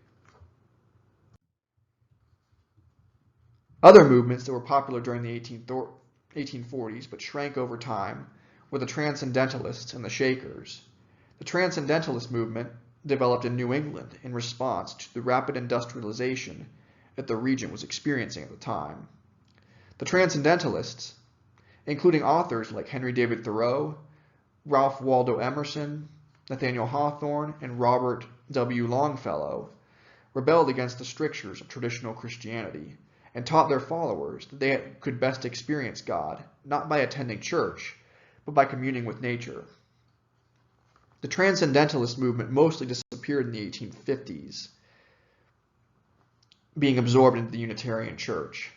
Other movements that were popular during the 1840s but shrank over time were the Transcendentalists and the Shakers. The Transcendentalist movement developed in New England in response to the rapid industrialization that the region was experiencing at the time. The Transcendentalists including authors like Henry David Thoreau, Ralph Waldo Emerson, Nathaniel Hawthorne, and Robert W. Longfellow, rebelled against the strictures of traditional Christianity and taught their followers that they could best experience God, not by attending church, but by communing with nature. The Transcendentalist movement mostly disappeared in the 1850s, being absorbed into the Unitarian Church.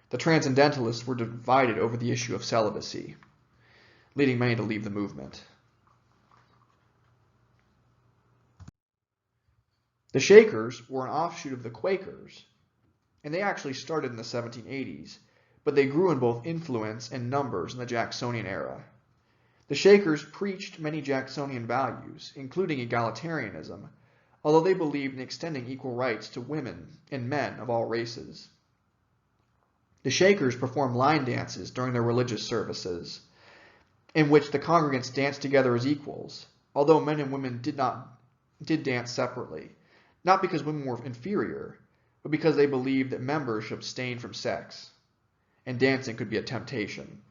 The Transcendentalists were divided over the issue of celibacy, leading many to leave the movement. The Shakers were an offshoot of the Quakers, and they actually started in the 1780s, but they grew in both influence and numbers in the Jacksonian era. The Shakers preached many Jacksonian values, including egalitarianism, although they believed in extending equal rights to women and men of all races. The Shakers performed line dances during their religious services, in which the congregants danced together as equals, although men and women did dance separately, not because women were inferior, but because they believed that members should abstain from sex, and dancing could be a temptation.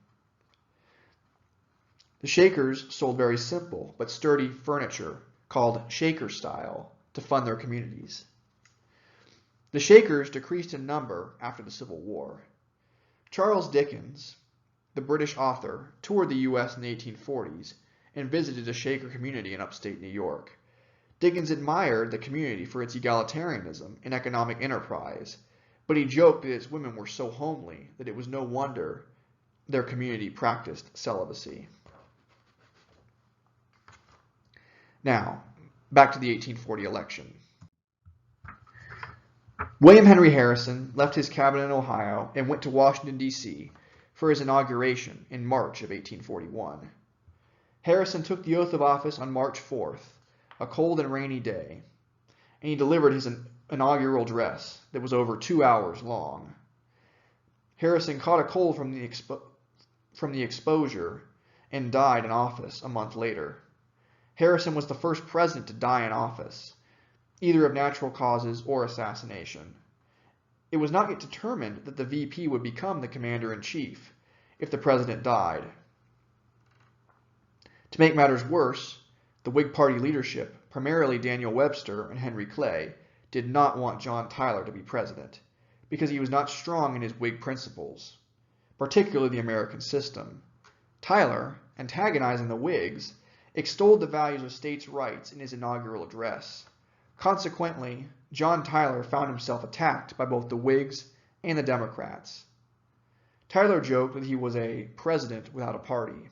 The Shakers sold very simple but sturdy furniture called Shaker style to fund their communities. The Shakers decreased in number after the Civil War. Charles Dickens, the British author, toured the U.S. in the 1840s and visited a Shaker community in upstate New York. Dickens admired the community for its egalitarianism and economic enterprise, but he joked that its women were so homely that it was no wonder their community practiced celibacy. Now, back to the 1840 election. William Henry Harrison left his cabin in Ohio and went to Washington, D.C. for his inauguration in March of 1841. Harrison took the oath of office on March 4th, a cold and rainy day, and he delivered his inaugural address that was over 2 hours long. Harrison caught a cold from the exposure and died in office a month later. Harrison was the first president to die in office, either of natural causes or assassination. It was not yet determined that the VP would become the commander-in-chief if the president died. To make matters worse, the Whig Party leadership, primarily Daniel Webster and Henry Clay, did not want John Tyler to be president because he was not strong in his Whig principles, particularly the American system. Tyler, antagonizing the Whigs, extolled the values of states' rights in his inaugural address. Consequently, John Tyler found himself attacked by both the Whigs and the Democrats. Tyler joked that he was a president without a party.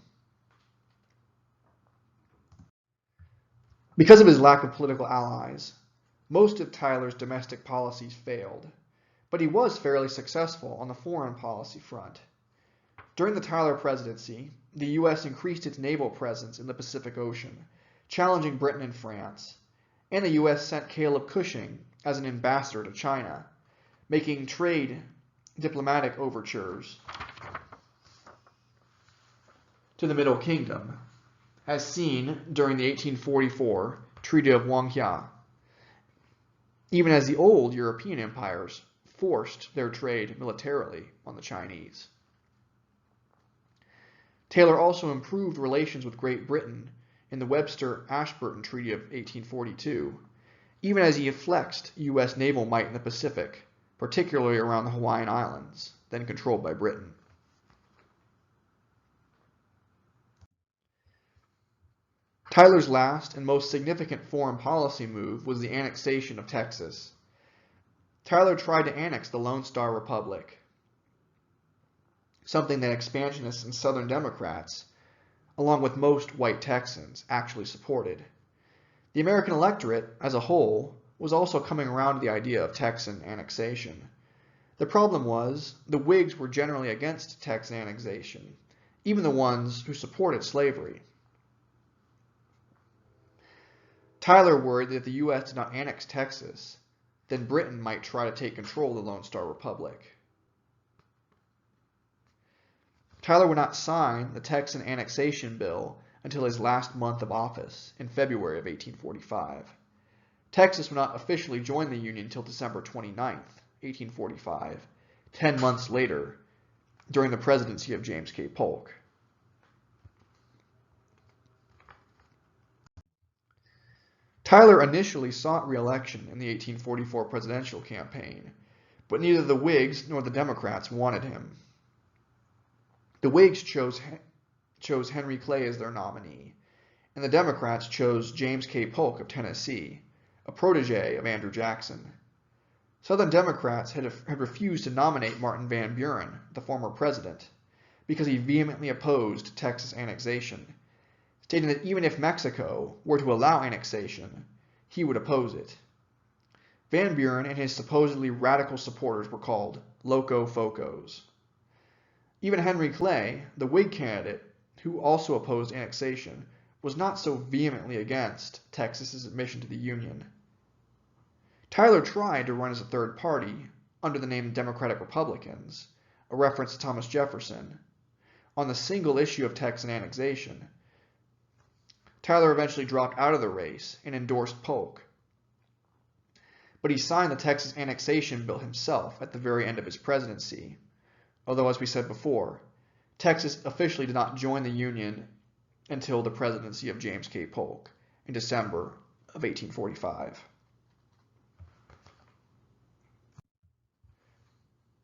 Because of his lack of political allies, most of Tyler's domestic policies failed, but he was fairly successful on the foreign policy front. During the Tyler presidency, the U.S. increased its naval presence in the Pacific Ocean, challenging Britain and France, and the U.S. sent Caleb Cushing as an ambassador to China, making trade diplomatic overtures to the Middle Kingdom, as seen during the 1844 Treaty of Wanghia, even as the old European empires forced their trade militarily on the Chinese. Taylor also improved relations with Great Britain in the Webster-Ashburton Treaty of 1842, even as he flexed U.S. naval might in the Pacific, particularly around the Hawaiian Islands, then controlled by Britain. Tyler's last and most significant foreign policy move was the annexation of Texas. Tyler tried to annex the Lone Star Republic, something that expansionists and Southern Democrats, along with most white Texans, actually supported. The American electorate, as a whole, was also coming around to the idea of Texan annexation. The problem was, the Whigs were generally against Texan annexation, even the ones who supported slavery. Tyler worried that if the U.S. did not annex Texas, then Britain might try to take control of the Lone Star Republic. Tyler would not sign the Texan annexation bill until his last month of office, in February of 1845. Texas would not officially join the Union until December 29, 1845, 10 months later, during the presidency of James K. Polk. Tyler initially sought re-election in the 1844 presidential campaign, but neither the Whigs nor the Democrats wanted him. The Whigs chose Henry Clay as their nominee, and the Democrats chose James K. Polk of Tennessee, a protege of Andrew Jackson. Southern Democrats had refused to nominate Martin Van Buren, the former president, because he vehemently opposed Texas annexation, stating that even if Mexico were to allow annexation, he would oppose it. Van Buren and his supposedly radical supporters were called Loco Focos. Even Henry Clay, the Whig candidate, who also opposed annexation, was not so vehemently against Texas's admission to the Union. Tyler tried to run as a third party under the name Democratic Republicans, a reference to Thomas Jefferson, on the single issue of Texan annexation. Tyler eventually dropped out of the race and endorsed Polk, but he signed the Texas annexation bill himself at the very end of his presidency, although, as we said before, Texas officially did not join the Union until the presidency of James K. Polk in December of 1845.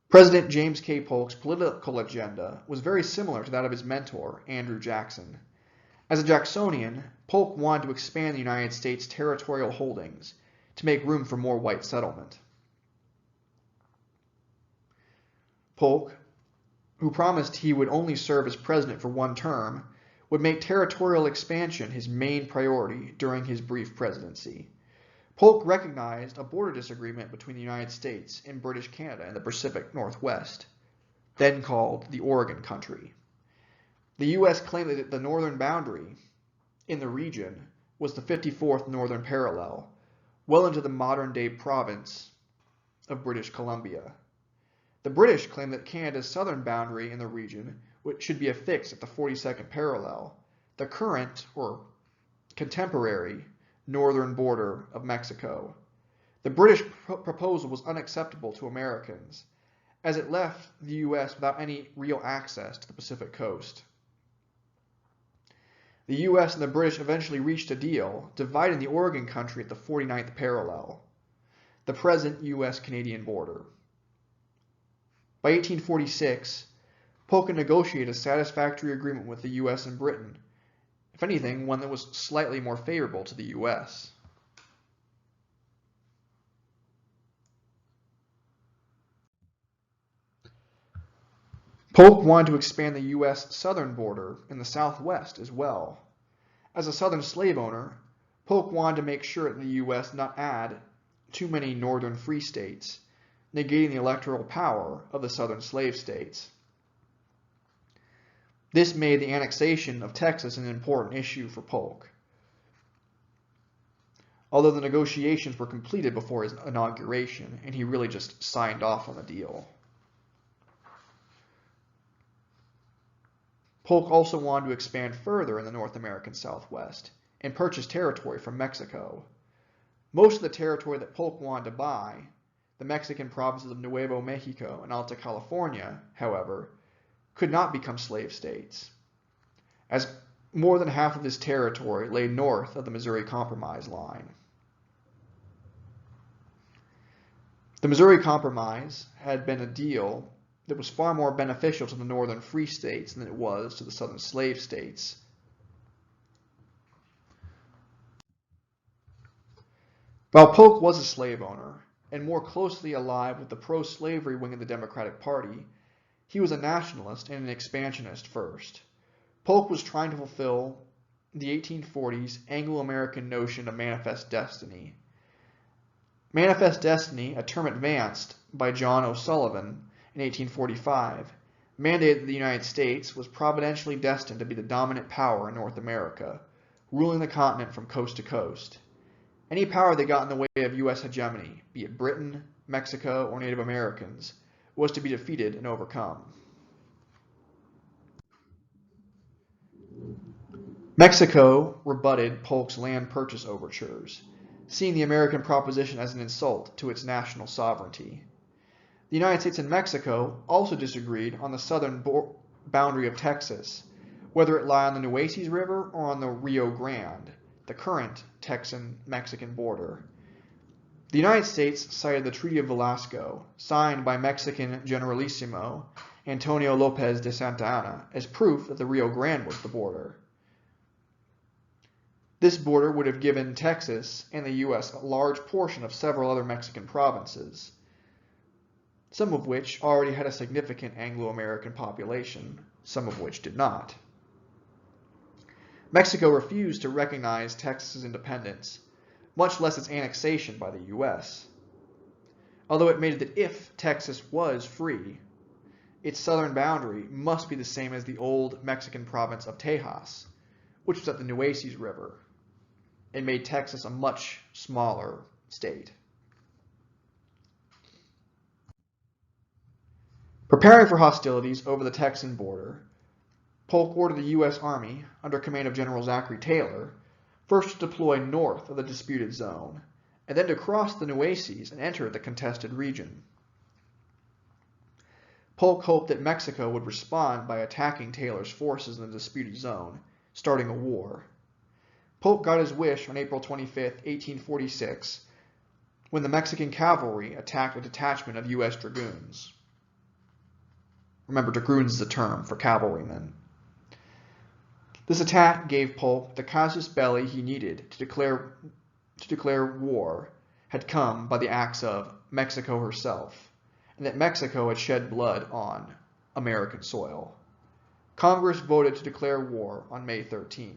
President James K. Polk's political agenda was very similar to that of his mentor, Andrew Jackson. As a Jacksonian, Polk wanted to expand the United States' territorial holdings to make room for more white settlement. Polk, who promised he would only serve as president for one term, would make territorial expansion his main priority during his brief presidency. Polk recognized a border disagreement between the United States and British Canada in the Pacific Northwest, then called the Oregon Country. The U.S. claimed that the northern boundary in the region was the 54th northern parallel, well into the modern-day province of British Columbia. The British claimed that Canada's southern boundary in the region should be affixed at the 42nd parallel, the current, or contemporary, northern border of Mexico. The British proposal was unacceptable to Americans, as it left the U.S. without any real access to the Pacific coast. The U.S. and the British eventually reached a deal, dividing the Oregon Country at the 49th parallel, the present U.S.-Canadian border. By 1846, Polk had negotiated a satisfactory agreement with the U.S. and Britain, if anything, one that was slightly more favorable to the U.S. Polk wanted to expand the U.S. southern border in the southwest as well. As a southern slave owner, Polk wanted to make sure that the U.S. did not add too many northern free states, negating the electoral power of the southern slave states. This made the annexation of Texas an important issue for Polk, although the negotiations were completed before his inauguration, and he really just signed off on the deal. Polk also wanted to expand further in the North American Southwest and purchase territory from Mexico. Most of the territory that Polk wanted to buy, the Mexican provinces of Nuevo Mexico and Alta California, however, could not become slave states, as more than half of this territory lay north of the Missouri Compromise line. The Missouri Compromise had been a deal that was far more beneficial to the northern free states than it was to the southern slave states. While Polk was a slave owner, and more closely allied with the pro-slavery wing of the Democratic Party, he was a nationalist and an expansionist first. Polk was trying to fulfill the 1840s Anglo-American notion of manifest destiny. Manifest destiny, a term advanced by John O'Sullivan in 1845, mandated that the United States was providentially destined to be the dominant power in North America, ruling the continent from coast to coast. Any power that got in the way of U.S. hegemony, be it Britain, Mexico, or Native Americans, was to be defeated and overcome. Mexico rebutted Polk's land purchase overtures, seeing the American proposition as an insult to its national sovereignty. The United States and Mexico also disagreed on the southern boundary of Texas, whether it lie on the Nueces River or on the Rio Grande, the current Texan-Mexican border. The United States cited the Treaty of Velasco, signed by Mexican Generalissimo Antonio Lopez de Santa Anna, as proof that the Rio Grande was the border. This border would have given Texas and the U.S. a large portion of several other Mexican provinces, some of which already had a significant Anglo-American population, some of which did not. Mexico refused to recognize Texas's independence, much less its annexation by the U.S., although it made it that if Texas was free, its southern boundary must be the same as the old Mexican province of Tejas, which was at the Nueces River. It made Texas a much smaller state. Preparing for hostilities over the Texan border, Polk ordered the U.S. Army, under command of General Zachary Taylor, first to deploy north of the disputed zone, and then to cross the Nueces and enter the contested region. Polk hoped that Mexico would respond by attacking Taylor's forces in the disputed zone, starting a war. Polk got his wish on April 25, 1846, when the Mexican cavalry attacked a detachment of U.S. dragoons. Remember, dragoons is a term for cavalrymen. This attack gave Polk the casus belli he needed to declare war had come by the acts of Mexico herself, and that Mexico had shed blood on American soil. Congress voted to declare war on May 13th.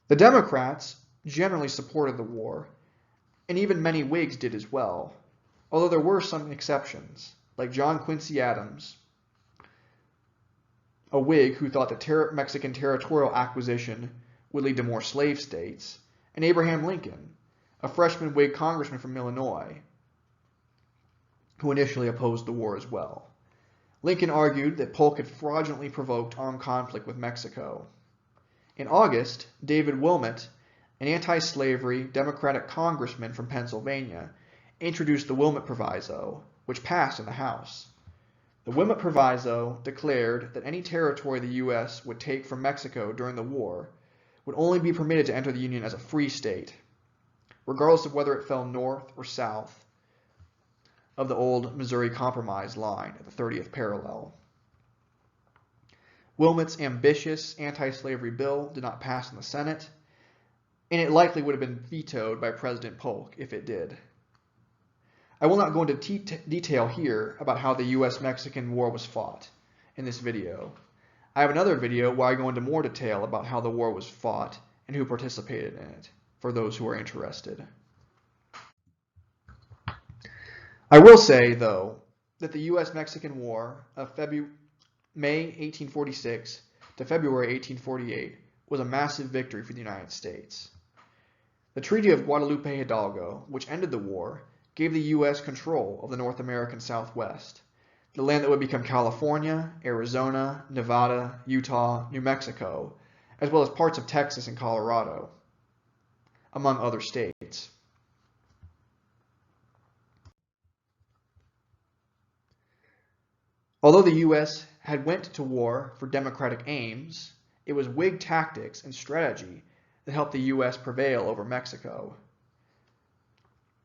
The Democrats generally supported the war, and even many Whigs did as well, although there were some exceptions, like John Quincy Adams, a Whig who thought that Mexican territorial acquisition would lead to more slave states, and Abraham Lincoln, a freshman Whig congressman from Illinois, who initially opposed the war as well. Lincoln argued that Polk had fraudulently provoked armed conflict with Mexico. In August, David Wilmot, an anti-slavery Democratic congressman from Pennsylvania, introduced the Wilma Proviso, which passed in the House. The Wilma Proviso declared that any territory the U.S. would take from Mexico during the war would only be permitted to enter the Union as a free state, regardless of whether it fell north or south of the old Missouri Compromise line at the 30th parallel. Wilmot's ambitious anti-slavery bill did not pass in the Senate, and it likely would have been vetoed by President Polk if it did. I will not go into detail here about how the U.S.-Mexican War was fought in this video. I have another video where I go into more detail about how the war was fought and who participated in it, for those who are interested. I will say, though, that the U.S.-Mexican War of May 1846 to February 1848 was a massive victory for the United States. The Treaty of Guadalupe Hidalgo, which ended the war, gave the U.S. control of the North American Southwest, the land that would become California, Arizona, Nevada, Utah, New Mexico, as well as parts of Texas and Colorado, among other states. Although the U.S. had went to war for democratic aims, it was Whig tactics and strategy that helped the U.S. prevail over Mexico.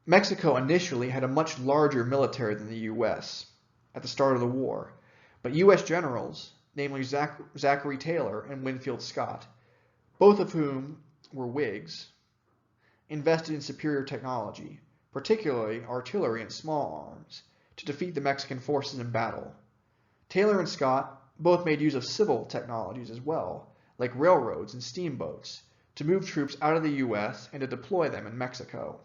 Mexico initially had a much larger military than the U.S. at the start of the war, but U.S. generals, namely Zachary Taylor and Winfield Scott, both of whom were Whigs, invested in superior technology, particularly artillery and small arms, to defeat the Mexican forces in battle. Taylor and Scott both made use of civil technologies as well, like railroads and steamboats, to move troops out of the U.S. and to deploy them in Mexico.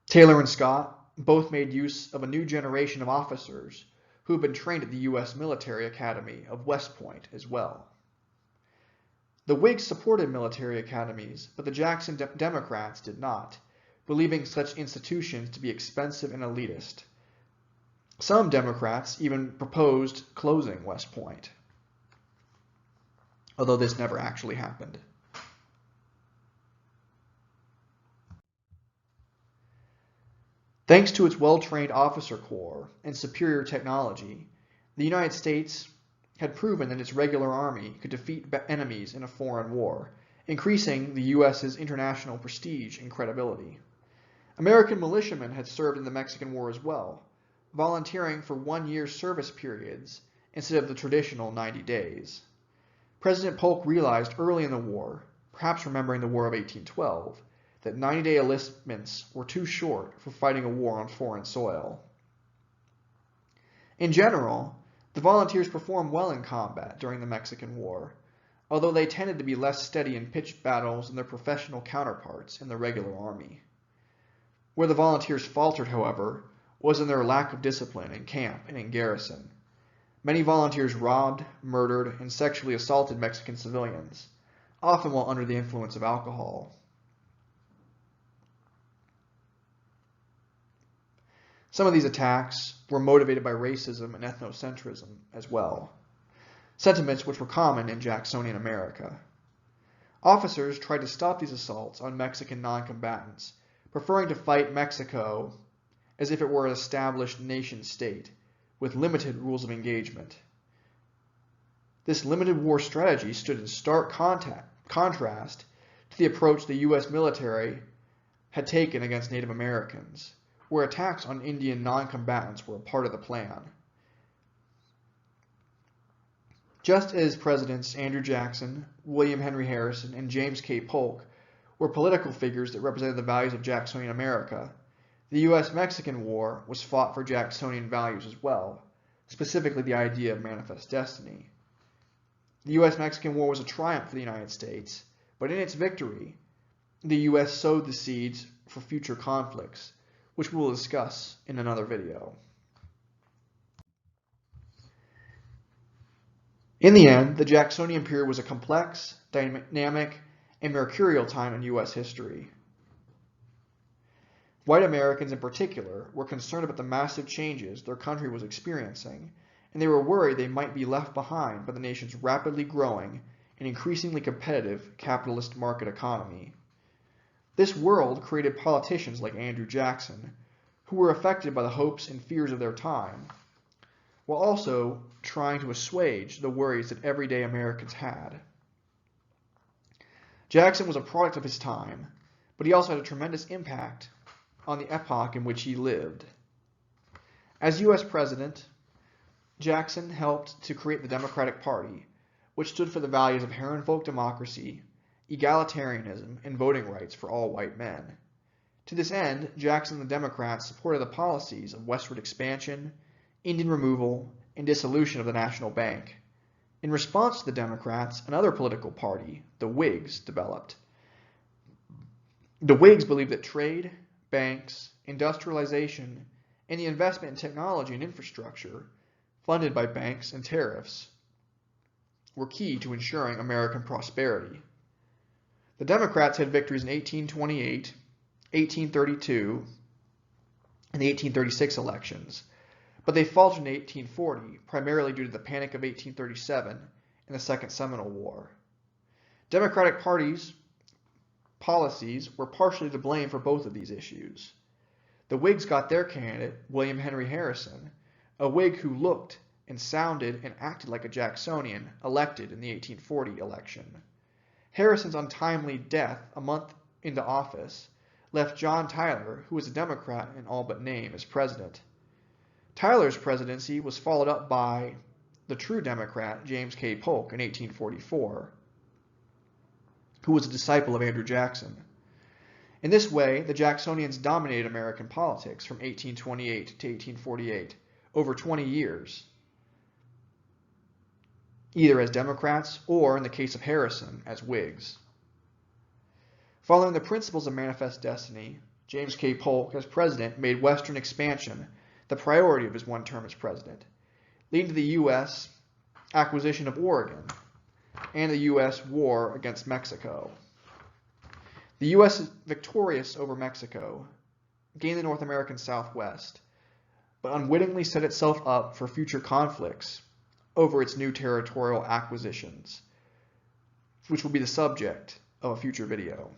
Taylor and Scott both made use of a new generation of officers who had been trained at the U.S. Military Academy of West Point as well. The Whigs supported military academies, but the Jackson Democrats did not, believing such institutions to be expensive and elitist. Some Democrats even proposed closing West Point, although this never actually happened. Thanks to its well-trained officer corps and superior technology, the United States had proven that its regular army could defeat enemies in a foreign war, increasing the U.S.'s international prestige and credibility. American militiamen had served in the Mexican War as well, volunteering for 1 year's service periods instead of the traditional 90 days. President Polk realized early in the war, perhaps remembering the War of 1812, that 90-day enlistments were too short for fighting a war on foreign soil. In general, the volunteers performed well in combat during the Mexican War, although they tended to be less steady in pitched battles than their professional counterparts in the regular army. Where the volunteers faltered, however, was in their lack of discipline in camp and in garrison. Many volunteers robbed, murdered, and sexually assaulted Mexican civilians, often while under the influence of alcohol. Some of these attacks were motivated by racism and ethnocentrism as well, sentiments which were common in Jacksonian America. Officers tried to stop these assaults on Mexican non-combatants, preferring to fight Mexico as if it were an established nation-state, with limited rules of engagement. This limited war strategy stood in stark contrast to the approach the U.S. military had taken against Native Americans, where attacks on Indian non-combatants were a part of the plan. Just as Presidents Andrew Jackson, William Henry Harrison, and James K. Polk were political figures that represented the values of Jacksonian America, the U.S.-Mexican War was fought for Jacksonian values as well, specifically the idea of manifest destiny. The U.S.-Mexican War was a triumph for the United States, but in its victory, the U.S. sowed the seeds for future conflicts, which we will discuss in another video. In the end, the Jacksonian period was a complex, dynamic, and mercurial time in U.S. history. White Americans in particular were concerned about the massive changes their country was experiencing, and they were worried they might be left behind by the nation's rapidly growing and increasingly competitive capitalist market economy. This world created politicians like Andrew Jackson, who were affected by the hopes and fears of their time, while also trying to assuage the worries that everyday Americans had. Jackson was a product of his time, but he also had a tremendous impact on the epoch in which he lived. As U.S. President, Jackson helped to create the Democratic Party, which stood for the values of Herrenvolk democracy, egalitarianism, and voting rights for all white men. To this end, Jackson and the Democrats supported the policies of westward expansion, Indian removal, and dissolution of the National Bank. In response to the Democrats, another political party, the Whigs, developed. The Whigs believed that trade, banks, industrialization, and the investment in technology and infrastructure, funded by banks and tariffs, were key to ensuring American prosperity. The Democrats had victories in 1828, 1832, and the 1836 elections, but they faltered in 1840, primarily due to the Panic of 1837 and the Second Seminal War. Democratic Party's policies were partially to blame for both of these issues. The Whigs got their candidate, William Henry Harrison, a Whig who looked and sounded and acted like a Jacksonian, elected in the 1840 election. Harrison's untimely death a month into office left John Tyler, who was a Democrat in all but name, as president. Tyler's presidency was followed up by the true Democrat, James K. Polk, in 1844, who was a disciple of Andrew Jackson. In this way, the Jacksonians dominated American politics from 1828 to 1848, over 20 years, either as Democrats or, in the case of Harrison, as Whigs. Following the principles of manifest destiny, James K. Polk, as president, made Western expansion the priority of his one term as president, leading to the U.S. acquisition of Oregon and the U.S. war against Mexico. The U.S. victorious over Mexico gained the North American Southwest, but unwittingly set itself up for future conflicts over its new territorial acquisitions, which will be the subject of a future video.